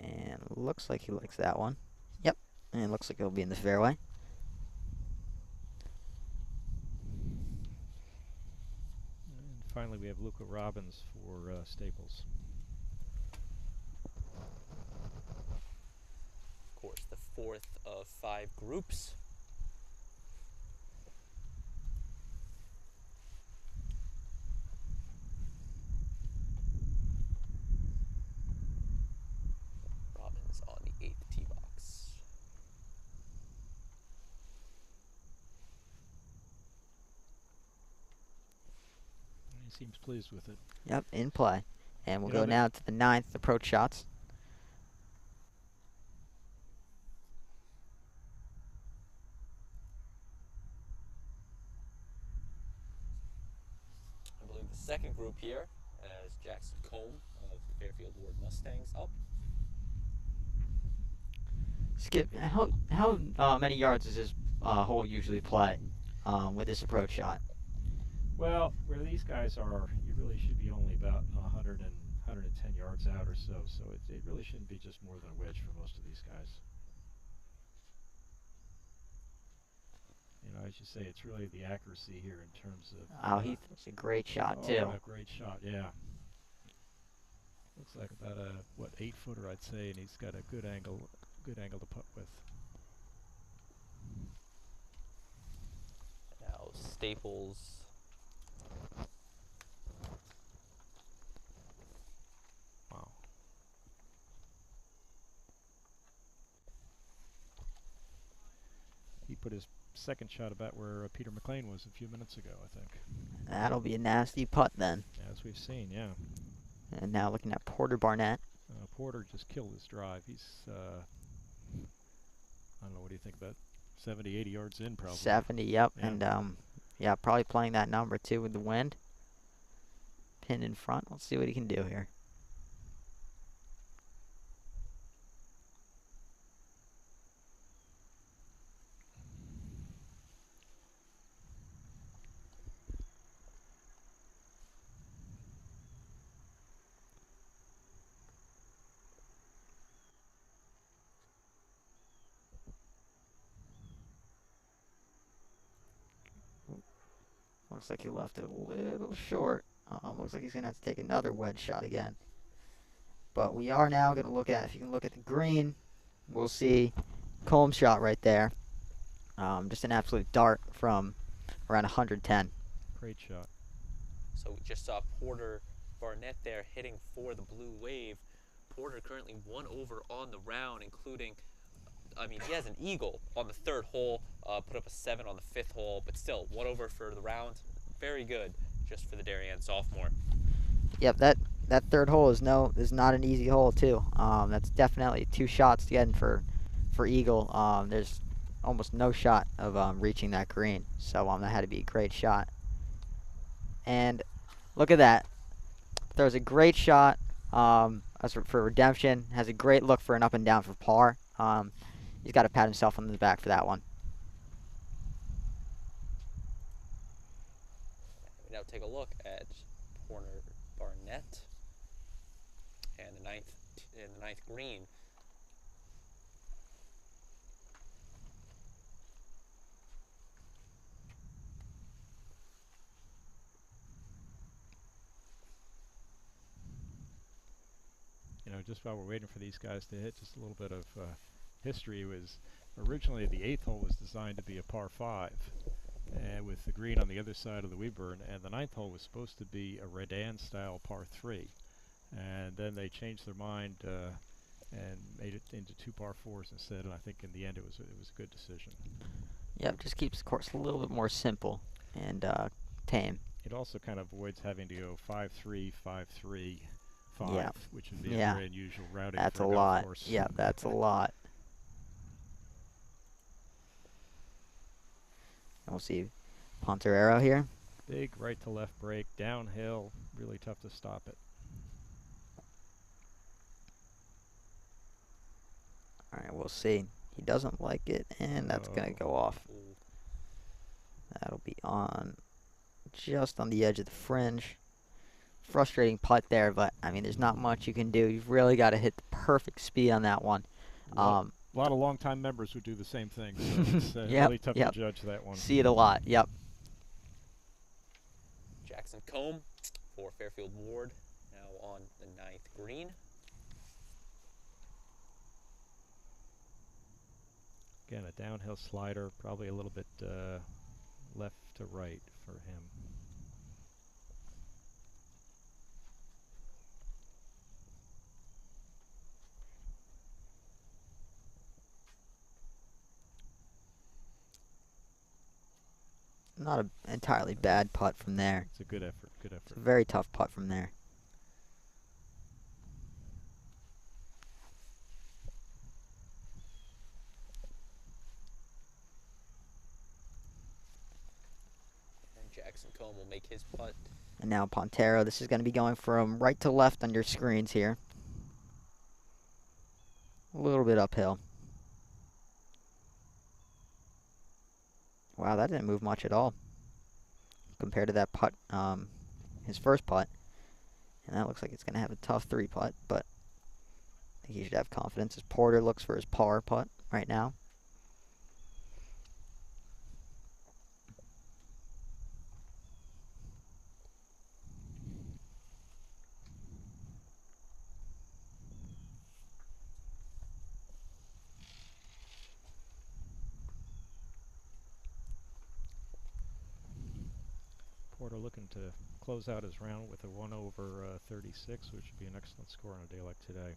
And looks like he likes that one. Yep, and it looks like it'll be in the fairway. And finally, we have Luca Robbins for Staples. Of course, the 4th of 5 groups. Robbins on the 8th tee box. He seems pleased with it. Yep, in play. And we'll You know, go now to the 9th approach shots. I believe the second group here as Jackson Combe of the Fairfield Warde Mustangs up. Skip, how many yards does this hole usually play with this approach shot? Well, where these guys are, you really should be only about 110 yards out or so. So it really shouldn't be just more than a wedge for most of these guys. You know, as you say, it's really the accuracy here in terms of. Oh, it's a great shot too. A great shot, yeah. Looks like about a 8-footer, I'd say, and he's got a good angle to putt with. Now Staples. Wow. He put his second shot about where Peter McLean was a few minutes ago, I think. That'll be a nasty putt then. As we've seen, yeah. And now looking at Porter Barnett. Porter just killed his drive. He's, I don't know, what do you think about 70, 80 yards in probably? 70, yep. Yeah. And yeah, probably playing that number too with the wind. Pin in front. Let's see what he can do here. Looks like he left it a little short. Looks like he's going to have to take another wedge shot again. But we are now going to look at, if you can look at the green, we'll see Combs' shot right there. Just an absolute dart from around 110. Great shot. So we just saw Porter Barnett there hitting for the blue wave. Porter currently 1 over on the round, including, I mean, he has an eagle on the 3rd hole, put up a 7 on the 5th hole, but still 1 over for the round. Very good just for the Darien sophomore. Yep, that 3rd hole is not an easy hole too. That's definitely 2 shots to get in for eagle. There's almost no shot of reaching that green, so that had to be a great shot. And look at that. Throws a great shot as for redemption. Has a great look for an up and down for par. He's got to pat himself on the back for that one. We now take a look at Porter Barnett and the ninth green. You know, just while we're waiting for these guys to hit, just a little bit of history. Was originally the 8th hole was designed to be a par 5, and with the green on the other side of the Weeburn, and the 9th hole was supposed to be a Redan style par 3, and then they changed their mind and made it into 2 par 4s instead. And I think in the end it was a good decision. Yep, just keeps the course a little bit more simple and tame. It also kind of avoids having to go 5-3, 5-3, 5, Yep. which would be Yeah. a very unusual routing That's for a golf lot. course. Yeah, that's a lot. And we'll see Ponterero here. Big right to left break, downhill, really tough to stop it. All right, we'll see. He doesn't like it, and that's going to go off. Ooh. That'll be on just on the edge of the fringe. Frustrating putt there, but I mean, there's not much you can do. You've really got to hit the perfect speed on that one. A lot of longtime members would do the same thing, so it's Yep, really tough yep. to judge that one. See it a lot. Yep. Jackson Combe for Fairfield Warde, now on the 9th green. Again, a downhill slider, probably a little bit left to right for him. Not an entirely bad putt from there. It's a good effort, good It's a effort. very tough putt from there. And Jackson Combe will make his putt. And now Pontero. This is going to be going from right to left on your screens here. A little bit uphill. Wow, that didn't move much at all compared to that putt, his first putt. And that looks like it's going to have a tough 3 putt, but I think he should have confidence as Porter looks for his par putt right now. Porter looking to close out his round with a 1 over 36, which would be an excellent score on a day like today.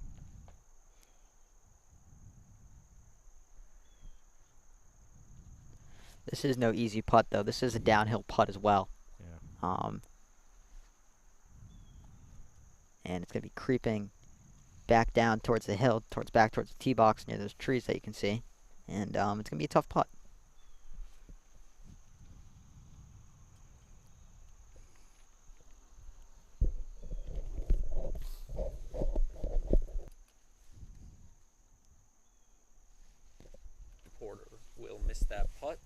This is no easy putt, though. This is a downhill putt as well. Yeah. And it's going to be creeping back down towards the hill, back towards the tee box near those trees that you can see. And it's going to be a tough putt. Porter will miss that putt.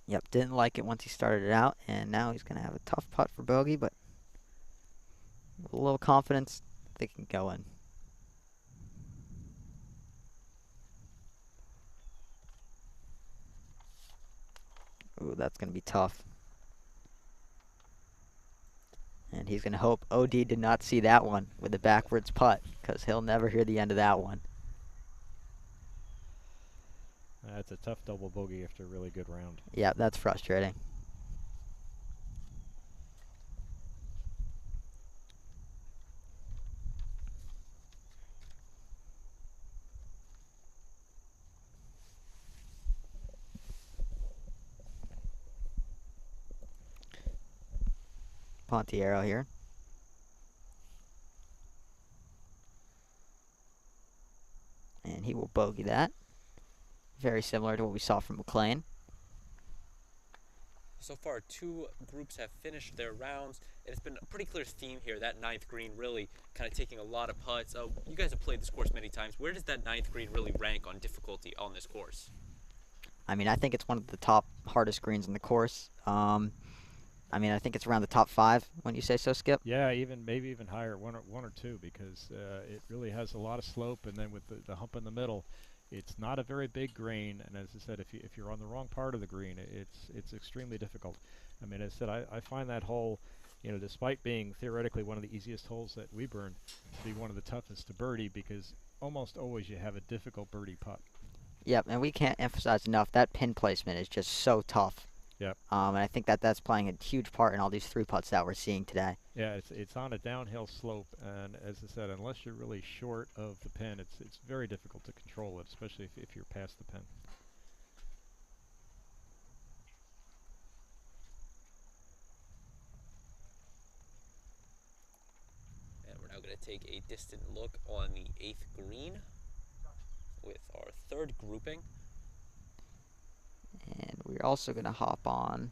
Yep, didn't like it once he started it out, and now he's going to have a tough putt for bogey, but with a little confidence, they can go in. Ooh, that's going to be tough. And he's going to hope OD did not see that one with the backwards putt, because he'll never hear the end of that one. That's a tough double bogey after a really good round. Yeah, that's frustrating. Pontiero here. And he will bogey that. Very similar to what we saw from McLean. So far, two groups have finished their rounds, and it's been a pretty clear theme here. That ninth green really kind of taking a lot of putts. You guys have played this course many times. Where does that ninth green really rank on difficulty on this course? I mean, I think it's one of the top hardest greens in the course. I mean, I think it's around the top 5. When you say so, Skip? Yeah, maybe even higher, one or two, because it really has a lot of slope, and then with the hump in the middle, it's not a very big green. And as I said, if you're on the wrong part of the green, it's extremely difficult. I mean, as I said, I find that hole, despite being theoretically one of the easiest holes at Weeburn, to be one of the toughest to birdie, because almost always you have a difficult birdie putt. Yep, and we can't emphasize enough, that pin placement is just so tough. Yep. And I think that's playing a huge part in all these 3 putts that we're seeing today. Yeah, it's on a downhill slope, and as I said, unless you're really short of the pin, it's very difficult to control it, especially if you're past the pin. And we're now going to take a distant look on the 8th green with our 3rd grouping. And we're also going to hop on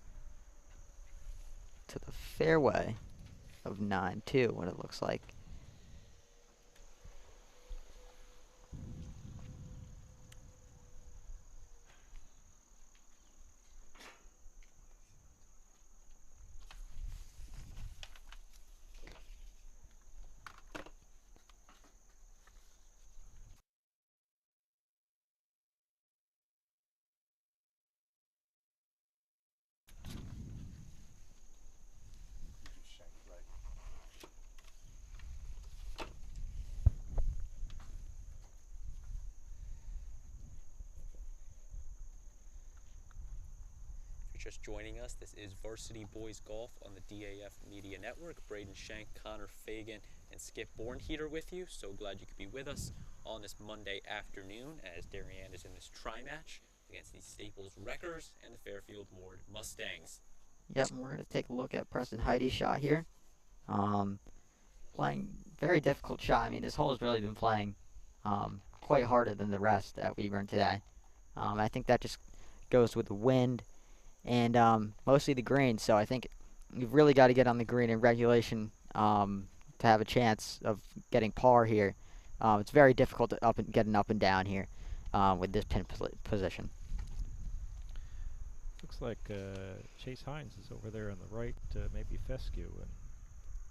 to the fairway of 9-2, what it looks like. Just joining us, this is Varsity Boys Golf on the DAF Media Network. Braden Shank, Connor Fagan, and Skip Bornheater with you. So glad you could be with us on this Monday afternoon as Darien is in this tri-match against the Staples Wreckers and the Fairfield Warde Mustangs. Yep, and we're going to take a look at Preston Heidi's shot here. Playing very difficult shot. I mean, this hole has really been playing quite harder than the rest at Weeburn today. I think that just goes with the wind and mostly the green. So I think you've really got to get on the green in regulation to have a chance of getting par here. It's very difficult to get an up and down here with this pin position. Looks like Chase Hines is over there on the right, maybe Fescue, and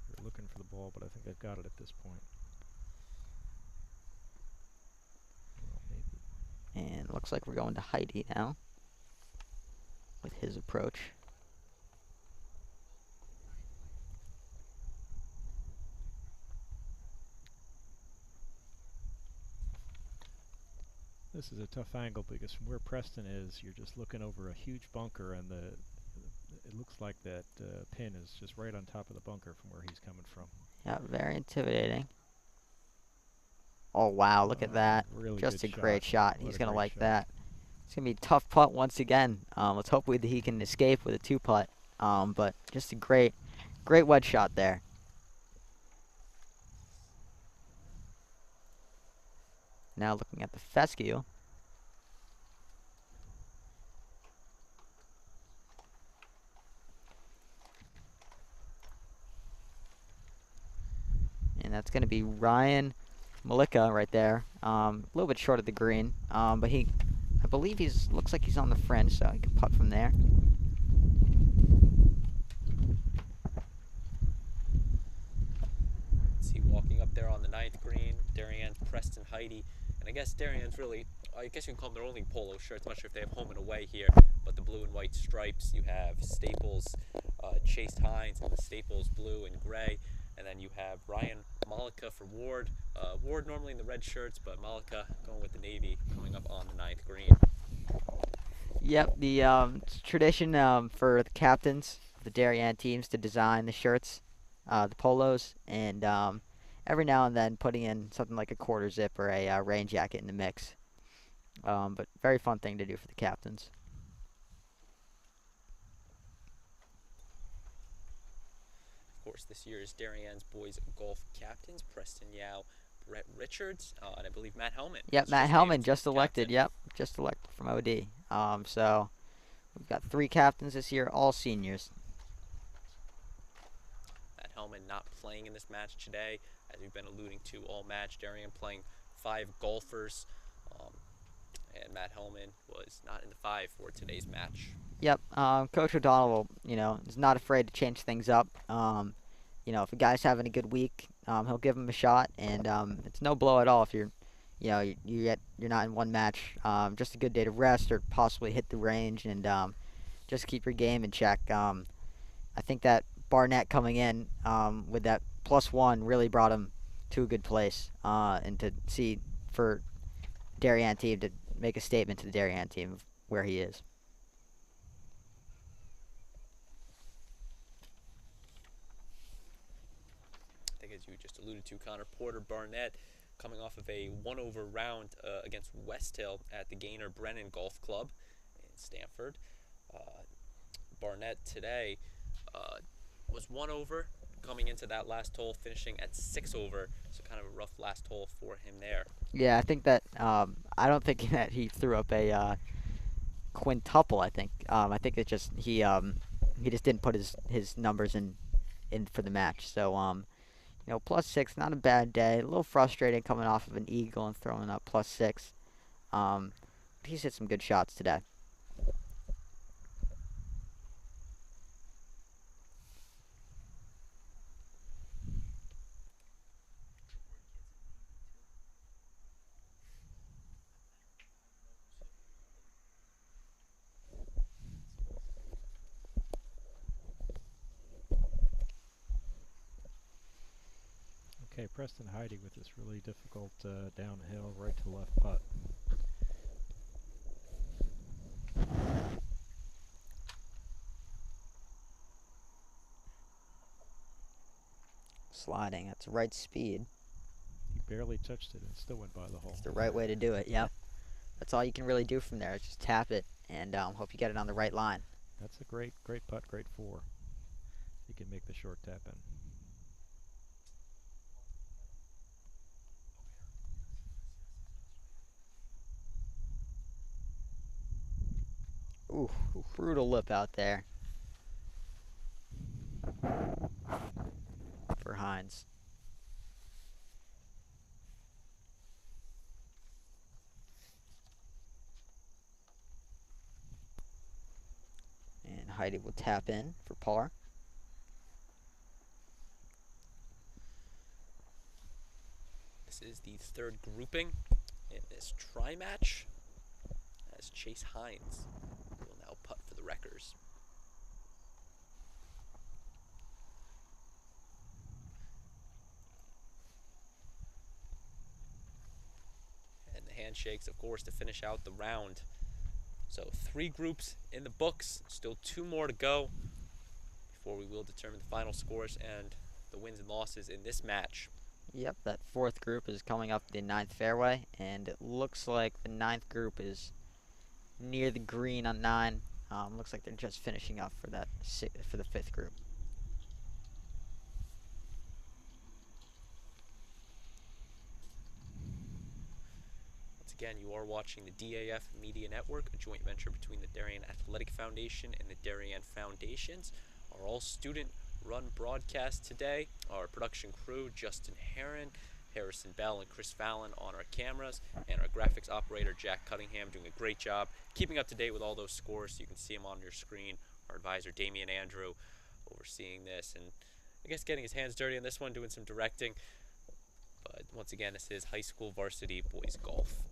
they're looking for the ball, but I think they've got it at this point. Well, maybe. And looks like we're going to Heidi now with his approach. This is a tough angle because from where Preston is, you're just looking over a huge bunker, and it looks like that pin is just right on top of the bunker from where he's coming from. Yeah, very intimidating. Oh, wow, look at that. Really just a good great shot. What He's a going to great like shot. that. It's going to be a tough putt once again. Let's hope that he can escape with a 2-putt. But just a great wedge shot there. Now looking at the fescue. And that's going to be Ryan Malika right there. A little bit short of the green. But I believe looks like he's on the fringe, so he can putt from there. See walking up there on the 9th green, Darien, Preston Heidi. And I guess Darien's really I guess you can call them, they're only polo shirts. I'm not sure if they have home and away here, but the blue and white stripes. You have Staples, Chase Hines, and the Staples blue and gray. And then you have Ryan Malika for Warde. Warde normally in the red shirts, but Malika going with the navy, coming up on the 9th green. Yep, the tradition for the captains of the Darien teams to design the shirts, the polos, and every now and then putting in something like a quarter zip or a rain jacket in the mix. But very fun thing to do for the captains. Of course, this year's Darien's boys golf captains, Preston Yao, Brett Richards, and I believe Matt Hellman. Yep, Matt Hellman just elected. Captain. Yep, just elected from OD. So we've got 3 captains this year, all seniors. Matt Hellman not playing in this match today, as we've been alluding to all match. Darien playing 5 golfers, and Matt Hellman was not in the 5 for today's match. Yep, Coach O'Donnell, is not afraid to change things up. If a guy's having a good week, he'll give him a shot, and it's no blow at all if you're not in one match. Just a good day to rest or possibly hit the range and just keep your game in check. I think that Barnett coming in with that +1 really brought him to a good place, and to see for Darien team to make a statement to the Darien team of where he is. I think as you just alluded to, Connor Porter Barnett coming off of a 1-over round against West Hill at the Gaynor Brennan Golf Club in Stamford. Barnett today was 1 over coming into that last hole, finishing at 6 over, so kind of a rough last hole for him there. Yeah, I think that I don't think that he threw up a quintuple. I think it just he just didn't put his numbers in for the match. So +6, not a bad day. A little frustrating coming off of an eagle and throwing up +6. He's hit some good shots today. Okay, Preston Heidi with this really difficult downhill right to left putt. Sliding, that's the right speed. He barely touched it and still went by the hole. It's the right way to do it, yep. That's all you can really do from there, is just tap it and hope you get it on the right line. That's a great putt, great 4. You can make the short tap in. Ooh, brutal lip out there for Hines. And Heidi will tap in for par. This is the 3rd grouping in this tri-match, as Chase Hines will now putt for the Wreckers. And the handshakes, of course, to finish out the round. So 3 groups in the books, still 2 more to go before we will determine the final scores and the wins and losses in this match. Yep, that 4th group is coming up the 9th fairway, and it looks like the 9th group is near the green on 9. Looks like they're just finishing up for that for the 5th group. Once again, you are watching the DAF Media Network, a joint venture between the Darien Athletic Foundation and the Darien Foundations. Our all-student-run broadcast today. Our production crew, Justin Herron, Harrison Bell, and Chris Fallon on our cameras, and our graphics operator, Jack Cunningham, doing a great job keeping up to date with all those scores, so you can see them on your screen. Our advisor, Damian Andrew, overseeing this, and I guess getting his hands dirty on this one, doing some directing. But once again, this is high school varsity boys golf.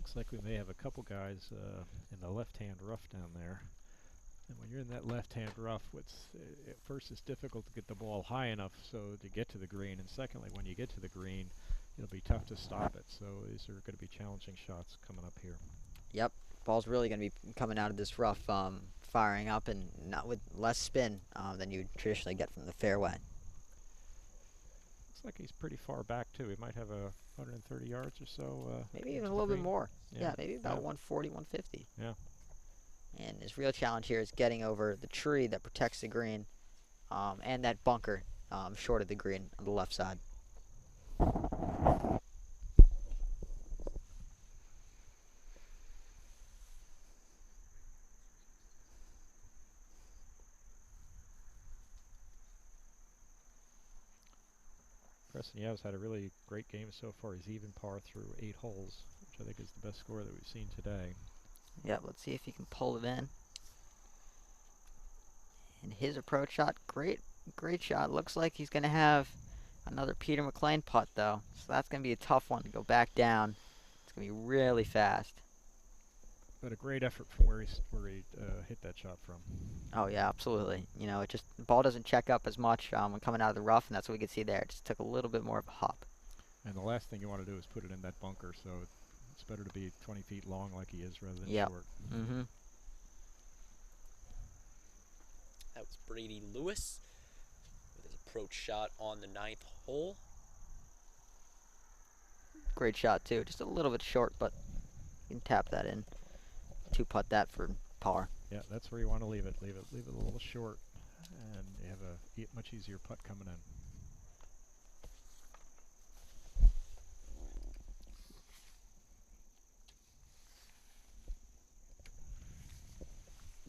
Looks like we may have a couple guys in the left-hand rough down there. And when you're in that left-hand rough, at first it's difficult to get the ball high enough so to get to the green, and secondly, when you get to the green, it'll be tough to stop it. So these are going to be challenging shots coming up here. Yep, ball's really going to be coming out of this rough, firing up, and not with less spin than you traditionally get from the fairway. Looks like he's pretty far back too. He might have a 130 yards or so. Maybe even a little bit more. Yeah, maybe about 140, 150. Yeah. And his real challenge here is getting over the tree that protects the green, and that bunker short of the green on the left side. Preston Yav's had a really great game so far. He's even par through 8 holes, which I think is the best score that we've seen today. Yeah, let's see if he can pull it in. And his approach shot, great shot. Looks like he's going to have another Peter McLean putt, though. So that's going to be a tough one to go back down. It's going to be really fast. But a great effort from where he hit that shot from. Oh, yeah, absolutely. You know, the ball doesn't check up as much when coming out of the rough, and that's what we could see there. It just took a little bit more of a hop. And the last thing you want to do is put it in that bunker, so it's better to be 20 feet long like he is rather than short. Mm-hmm. That was Brady Lewis with his approach shot on the 9th hole. Great shot, too. Just a little bit short, but you can tap that in. 2-putt that for par. Yeah, that's where you want to leave it. Leave it a little short, and you have a much easier putt coming in.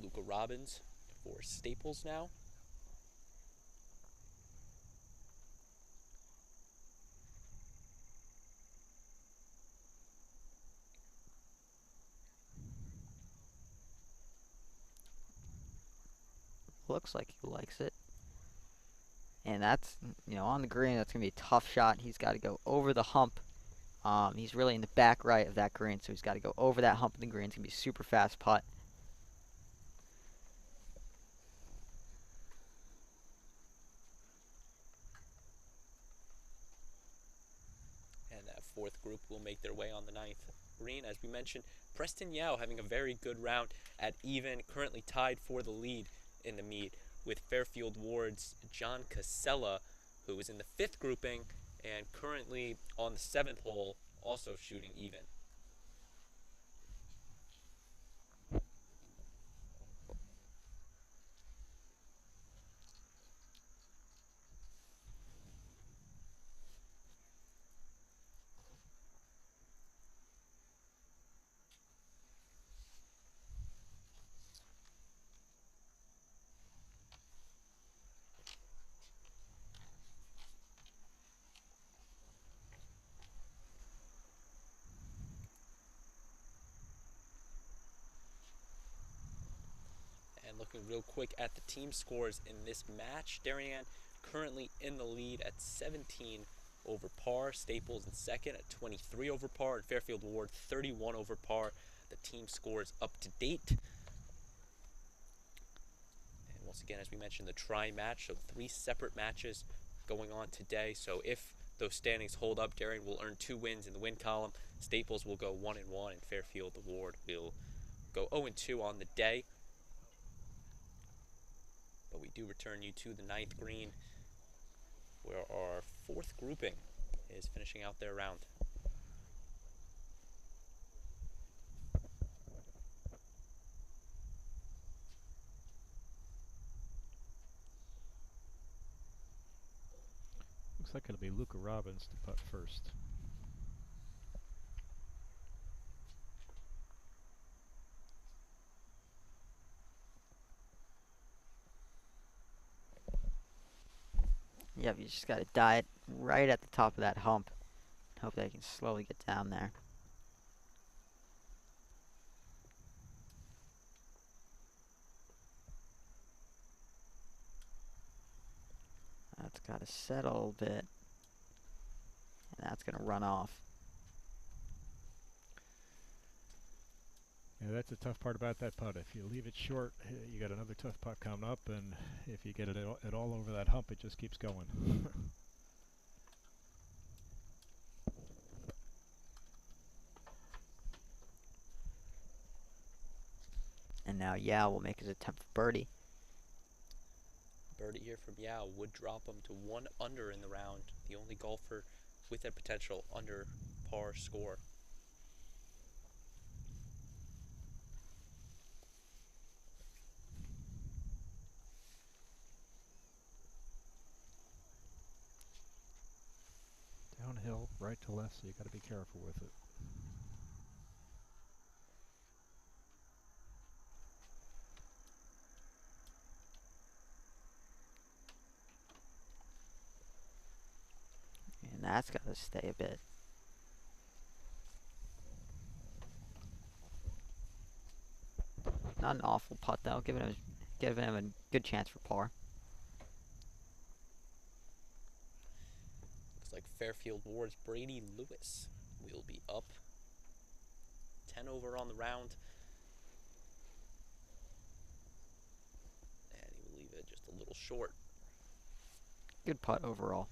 Luca Robbins for Staples now. Looks like he likes it. And that's, on the green, that's going to be a tough shot. He's got to go over the hump. He's really in the back right of that green, so he's got to go over that hump of the green. It's going to be a super fast putt. And that 4th group will make their way on the 9th green. As we mentioned, Preston Yao having a very good round at even, currently tied for the lead in the meet with Fairfield Warde's John Casella, who is in the 5th grouping and currently on the 7th hole, also shooting even. Looking real quick at the team scores in this match, Darien currently in the lead at 17 over par. Staples in second at 23 over par, and Fairfield Warde 31 over par. The team scores up to date. And once again, as we mentioned, the tri-match, so 3 separate matches going on today. So if those standings hold up, Darien will earn 2 wins in the win column. Staples will go 1-1, and Fairfield Warde will go 0-2 on the day. But we do return you to the 9th green, where our 4th grouping is finishing out their round. Looks like it'll be Luca Robbins to putt first. Yep, you just got to die it right at the top of that hump. Hope that you can slowly get down there. That's got to settle a bit. And that's going to run off. Yeah, that's the tough part about that putt. If you leave it short, you got another tough putt coming up, and if you get it at all over that hump, it just keeps going. And now Yao will make his attempt for birdie. Birdie here from Yao would drop him to 1 under in the round. The only golfer with that potential under par score. Downhill, right to left, so you got to be careful with it. And that's got to stay a bit. Not an awful putt though, giving him a good chance for par. Looks like Fairfield Warde's Brady Lewis will be up. 10 over on the round. And he will leave it just a little short. Good putt overall.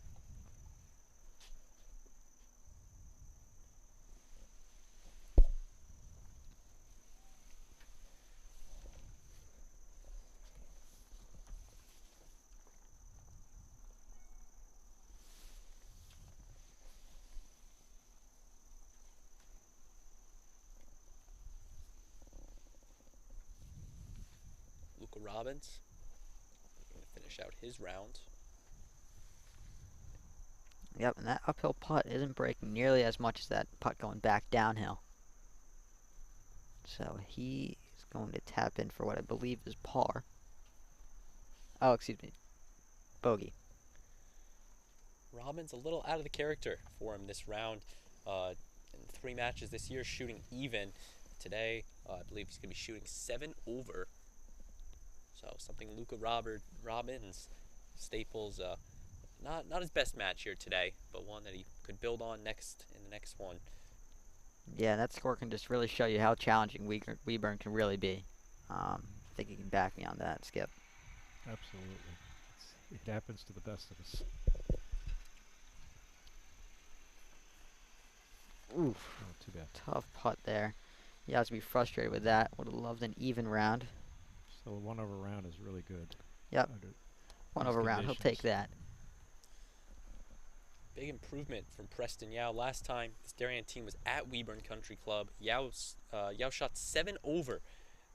Robbins going to finish out his round. Yep, and that uphill putt isn't breaking nearly as much as that putt going back downhill. So he is going to tap in for what I believe is par. Oh, excuse me, bogey. Robbins a little out of the character for him this round. In 3 matches this year, shooting even. Today, I believe he's going to be shooting 7 over. So something Robbins, Staples, not his best match here today, but one that he could build on in the next one. Yeah, that score can just really show you how challenging Weeburn can really be. I think you can back me on that, Skip. Absolutely. It happens to the best of us. Oof. Not too bad. Tough putt there. He has to be frustrated with that. Would have loved an even round. So a 1 over round is really good. Yep. Under 1 these over round. He'll take conditions. that. Big improvement from Preston Yao. Last time this Darien team was at Weeburn Country Club. Yao shot 7 over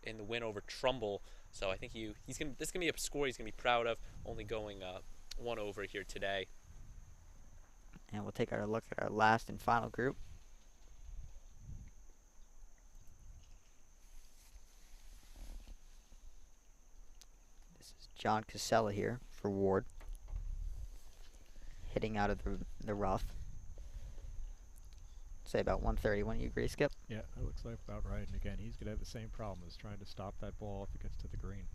in the win over Trumbull. So I think this is gonna be a score he's gonna be proud of. Only going 1 over here today. And we'll take a look at our last and final group. This is John Casella here for Warde. Hitting out of the rough. Say about 130. Wouldn't you agree, Skip? Yeah, that looks like about right. And again, he's going to have the same problem as trying to stop that ball if it gets to the green.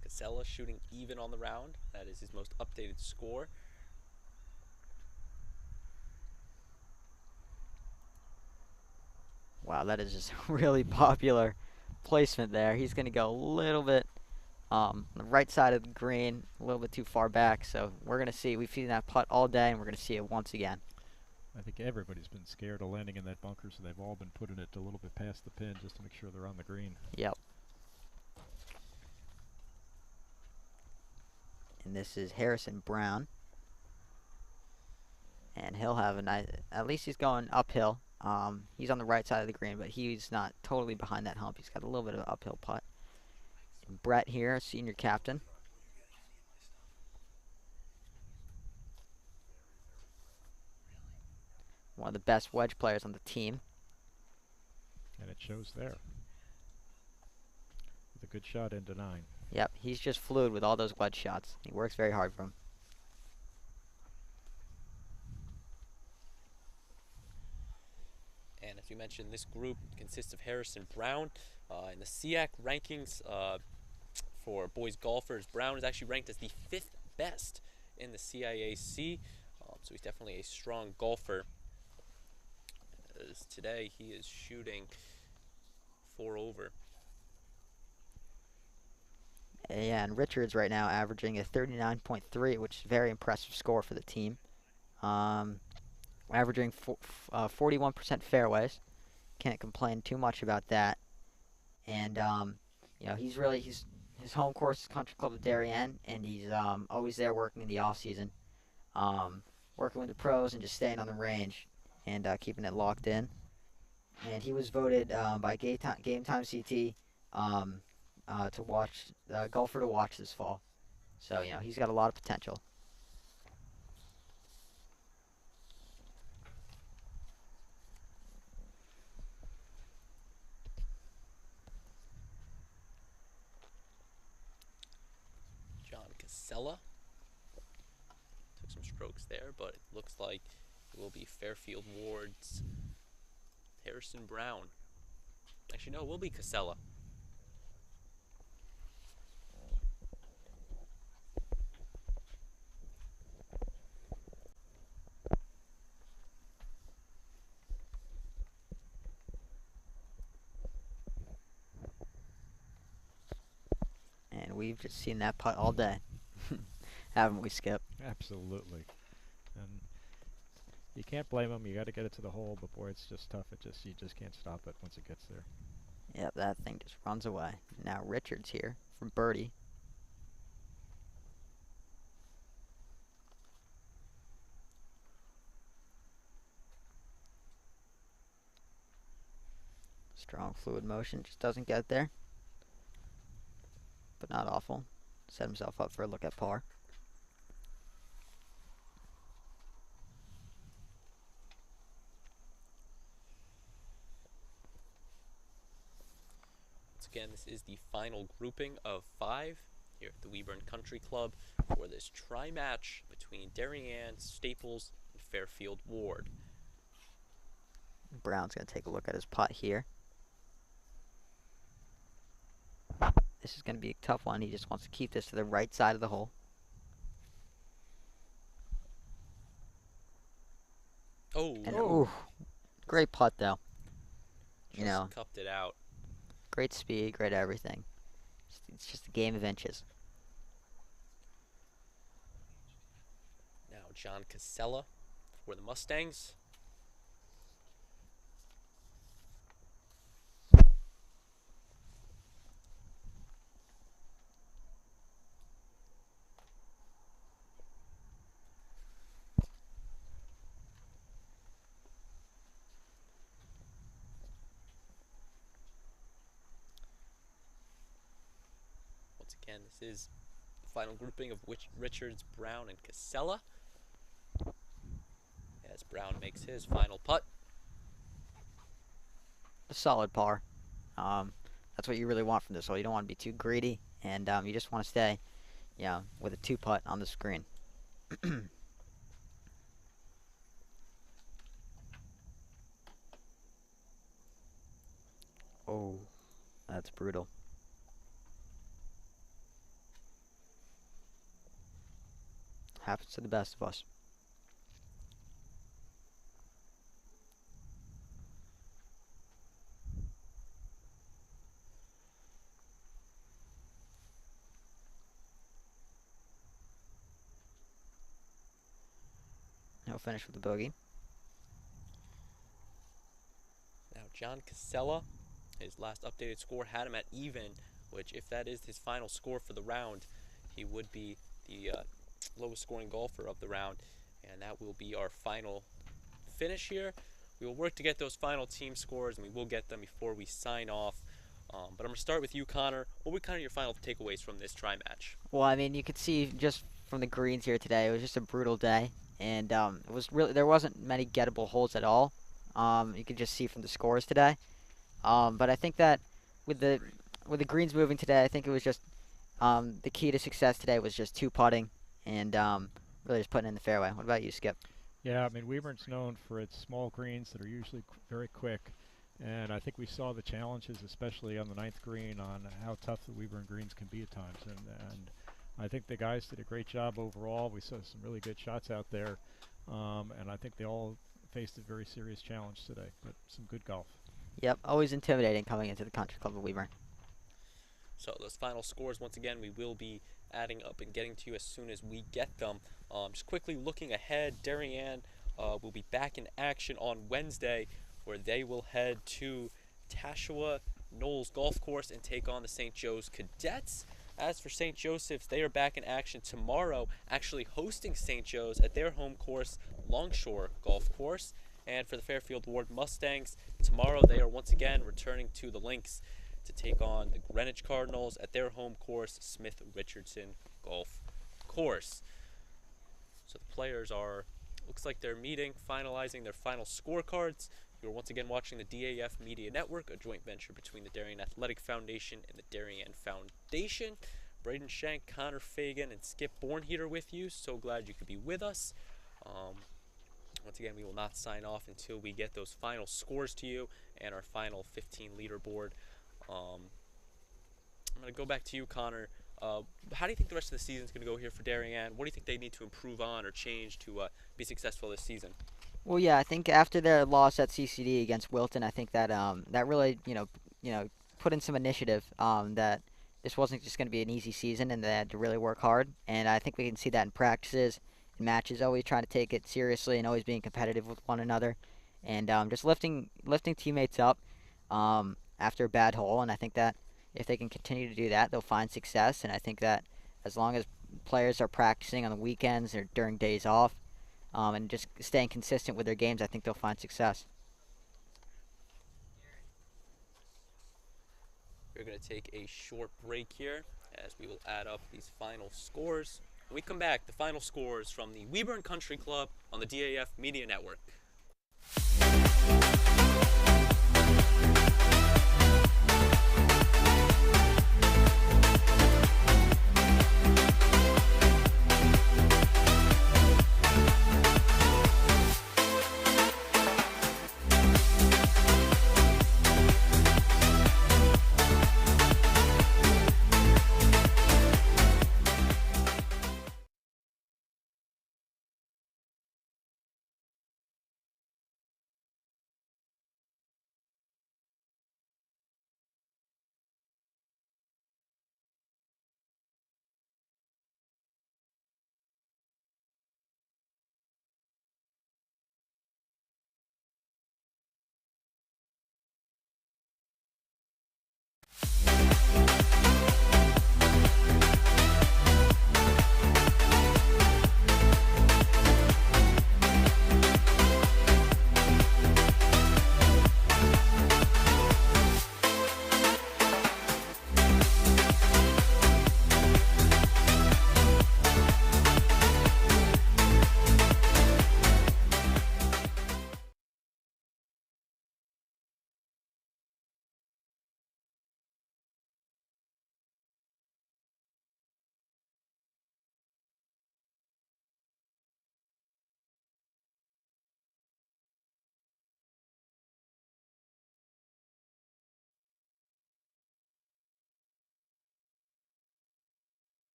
Casella shooting even on the round. That is his most updated score. Wow, that is just really popular placement there. He's going to go a little bit on the right side of the green, a little bit too far back. So we're going to see. We've seen that putt all day, and we're going to see it once again. I think everybody's been scared of landing in that bunker, so they've all been putting it a little bit past the pin just to make sure they're on the green. Yep. And this is Harrison Brown. And he'll have a nice, at least he's going uphill. He's on the right side of the green, but he's not totally behind that hump. He's got a little bit of an uphill putt. And Brett here, senior captain. One of the best wedge players on the team. And it shows there. With a good shot into 9. Yep, he's just fluid with all those wedge shots. He works very hard for him. And as we mentioned, this group consists of Harrison Brown. In the FCIAC rankings for boys golfers, Brown is actually ranked as the 5th best in the CIAC. So he's definitely a strong golfer. As today he is shooting 4 over. Yeah, and Richards right now averaging a 39.3, which is a very impressive score for the team. Averaging 41% fairways. Can't complain too much about that. And he's his home course is Country Club of Darien, and he's always there working in the off season, working with the pros and just staying on the range and keeping it locked in. And he was voted by Game Time CT to watch golfer to watch this fall. So he's got a lot of potential. John Casella took some strokes there, but it looks like it will be Fairfield Warde's Harrison Brown. Actually, no, it will be Casella. And we've just seen that putt all day, haven't we, Skip? Absolutely. And you can't blame him. You got to get it to the hole, but boy, it's just tough. You just can't stop it once it gets there. Yep, that thing just runs away. Now Richards here from birdie. Strong fluid motion, just doesn't get there. But not awful. Set himself up for a look at par. Once again, this is the final grouping of 5 here at the Weyburn Country Club for this tri-match between Darien, Staples, and Fairfield Warde. Brown's going to take a look at his putt here. This is going to be a tough one. He just wants to keep this to the right side of the hole. And, ooh, great putt, though. Just cupped it out. Great speed, great everything. It's just a game of inches. Now John Casella for the Mustangs. Again, this is the final grouping of Richards, Brown, and Casella. As Brown makes his final putt. A solid par. That's what you really want from this hole. You don't want to be too greedy, and you just want to stay, with a 2-putt on the screen. Oh, that's brutal. Happens to the best of us. He'll finish with a bogey. Now John Casella, his last updated score had him at even, which if that is his final score for the round, he would be the lowest scoring golfer of the round, and that will be our final finish here. We will work to get those final team scores, and we will get them before we sign off. But I'm going to start with you, Connor. What were kind of your final takeaways from this tri-match? Well, I mean, you could see just from the greens here today, it was just a brutal day, and it was really there wasn't many gettable holes at all. You could just see from the scores today. But I think that with the greens moving today, I think it was just the key to success today was just 2-putting and really just putting it in the fairway. What about you, Skip? Yeah, I mean, Weburn's known for its small greens that are usually very quick. And I think we saw the challenges, especially on the 9th green, on how tough the Weyburn greens can be at times. And I think the guys did a great job overall. We saw some really good shots out there. And I think they all faced a very serious challenge today, but some good golf. Yep, always intimidating coming into the Country Club of Weber. So those final scores, once again, we will be adding up and getting to you as soon as we get them. Just quickly looking ahead, Darien will be back in action on Wednesday, where they will head to Tashua Knolls Golf Course and take on the St. Joe's Cadets. As for St. Joseph's, they are back in action tomorrow, actually hosting St. Joe's at their home course, Longshore Golf Course. And for the Fairfield Warde Mustangs, tomorrow they are once again returning to the links to take on the Greenwich Cardinals at their home course, Smith Richardson Golf Course. So the players are, looks like they're meeting, finalizing their final scorecards. You're once again watching the DAF Media Network, a joint venture between the Darien Athletic Foundation and the Darien Foundation. Braden Shank, Connor Fagan, and Skip Bornheater with you. So glad you could be with us. Once again, we will not sign off until we get those final scores to you and our final 15 leaderboard. I'm going to go back to you, Connor. How do you think the rest of the season is going to go here for Darien? What do you think they need to improve on or change to be successful this season? Well, yeah, I think after their loss at CCD against Wilton, I think that that really put in some initiative. That this wasn't just going to be an easy season, and they had to really work hard. And I think we can see that in practices, in matches, always trying to take it seriously and always being competitive with one another, and just lifting teammates up after a bad hole. And I think that if they can continue to do that, they'll find success. And I think that as long as players are practicing on the weekends or during days off, and just staying consistent with their games, I think they'll find success. We're going to take a short break here as we will add up these final scores. When we come back, the final scores from the Weber Country Club on the DAF Media Network.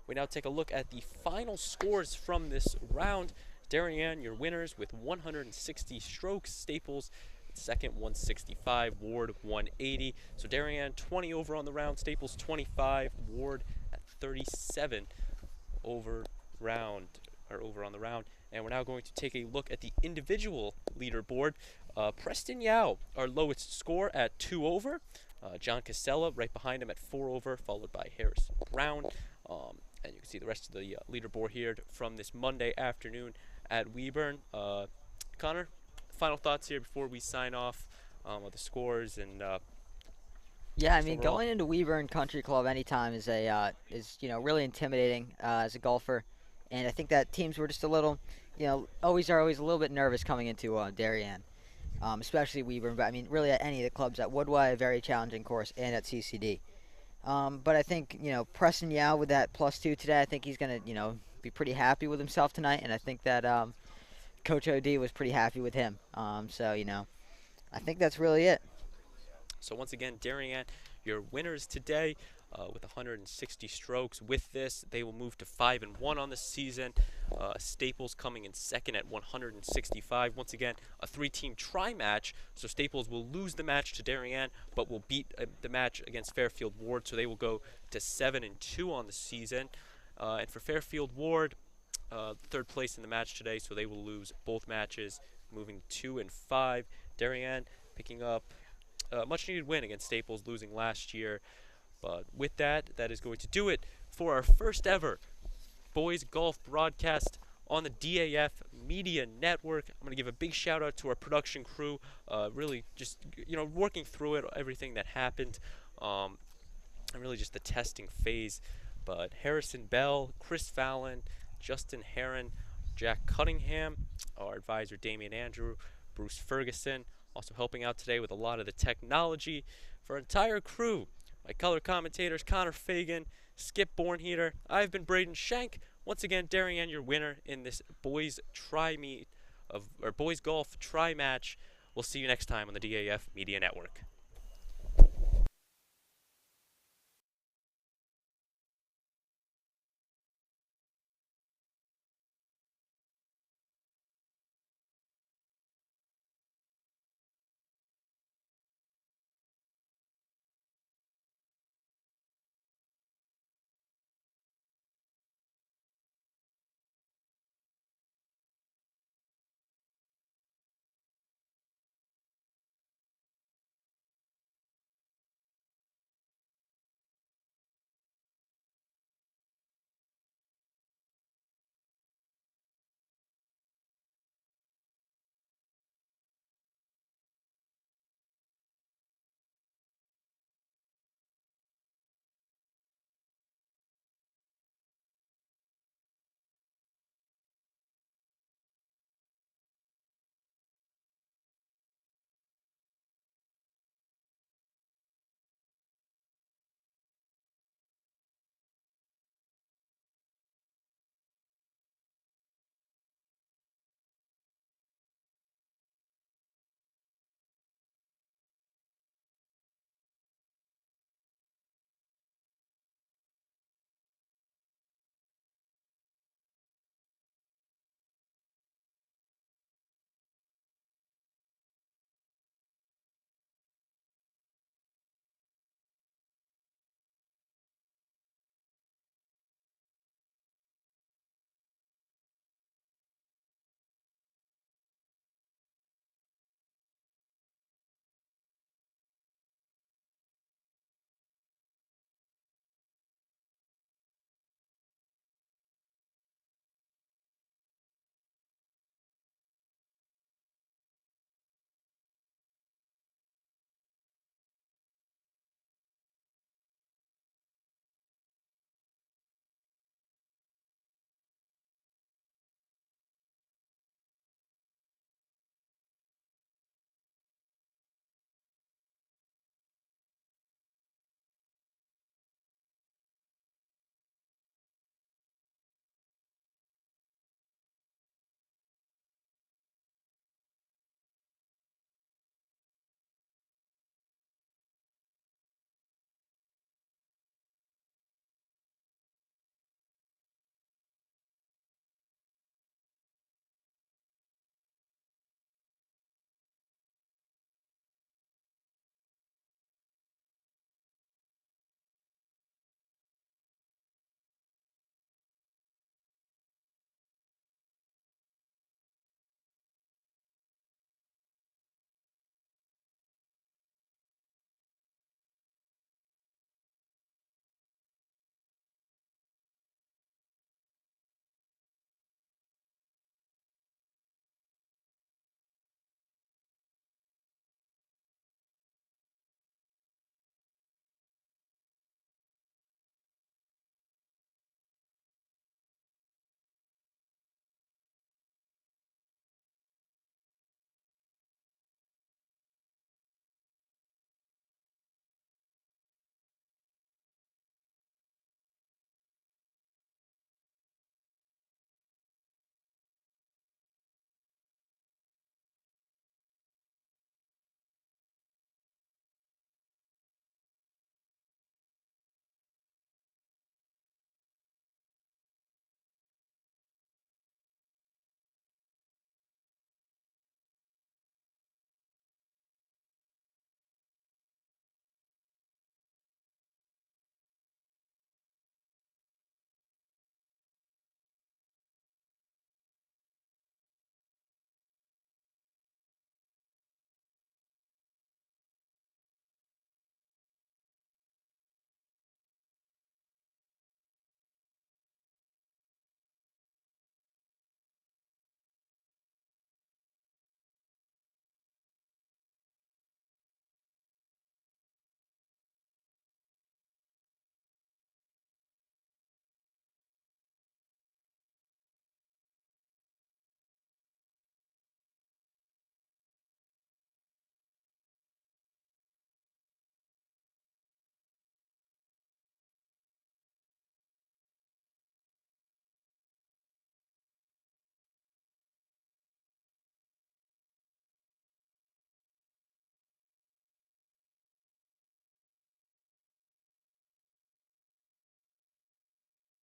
We now take a look at the final scores from this round. Darien, your winners with 160 strokes. Staples second, 165. Warde, 180. So Darien 20 over on the round. Staples 25. Warde at 37 over on the round. And we're now going to take a look at the individual leaderboard. Preston Yao, our lowest score at 2 over. John Casella right behind him at 4 over, followed by Harris Brown. And you can see the rest of the leaderboard here from this Monday afternoon at Weyburn. Connor, final thoughts here before we sign off on the scores and. Yeah, I mean, going into Weyburn Country Club anytime is really intimidating as a golfer, and I think that teams were just a little, always a little bit nervous coming into Darien, especially Weyburn. But I mean, really at any of the clubs at Woodway, a very challenging course, and at CCD. But I think Preston Yao with that +2 today, I think he's gonna be pretty happy with himself tonight, and I think that Coach OD was pretty happy with him. So I think that's really it. So once again, Darien, your winners today with 160 strokes. With this, they will move to 5-1 on the season. Staples coming in second at 165. Once again, a 3-team tri-match. So Staples will lose the match to Darien, but will beat the match against Fairfield Warde. So they will go to 7-2 on the season. And for Fairfield Warde, third place in the match today. So they will lose both matches, moving 2-5. Darien picking up a much-needed win against Staples, losing last year. But with that, that is going to do it for our first ever boys golf broadcast on the DAF Media Network. I'm going to give a big shout out to our production crew, really just working through it, everything that happened, and really just the testing phase. But Harrison Bell, Chris Fallon, Justin Heron, Jack Cunningham, our advisor Damian Andrew, Bruce Ferguson, also helping out today with a lot of the technology. For our entire crew, my color commentators Connor Fagan, Skip Bornheater, I've been Braden Shank. Once again, Darien, your winner in this boys golf tri match. We'll see you next time on the DAF Media Network.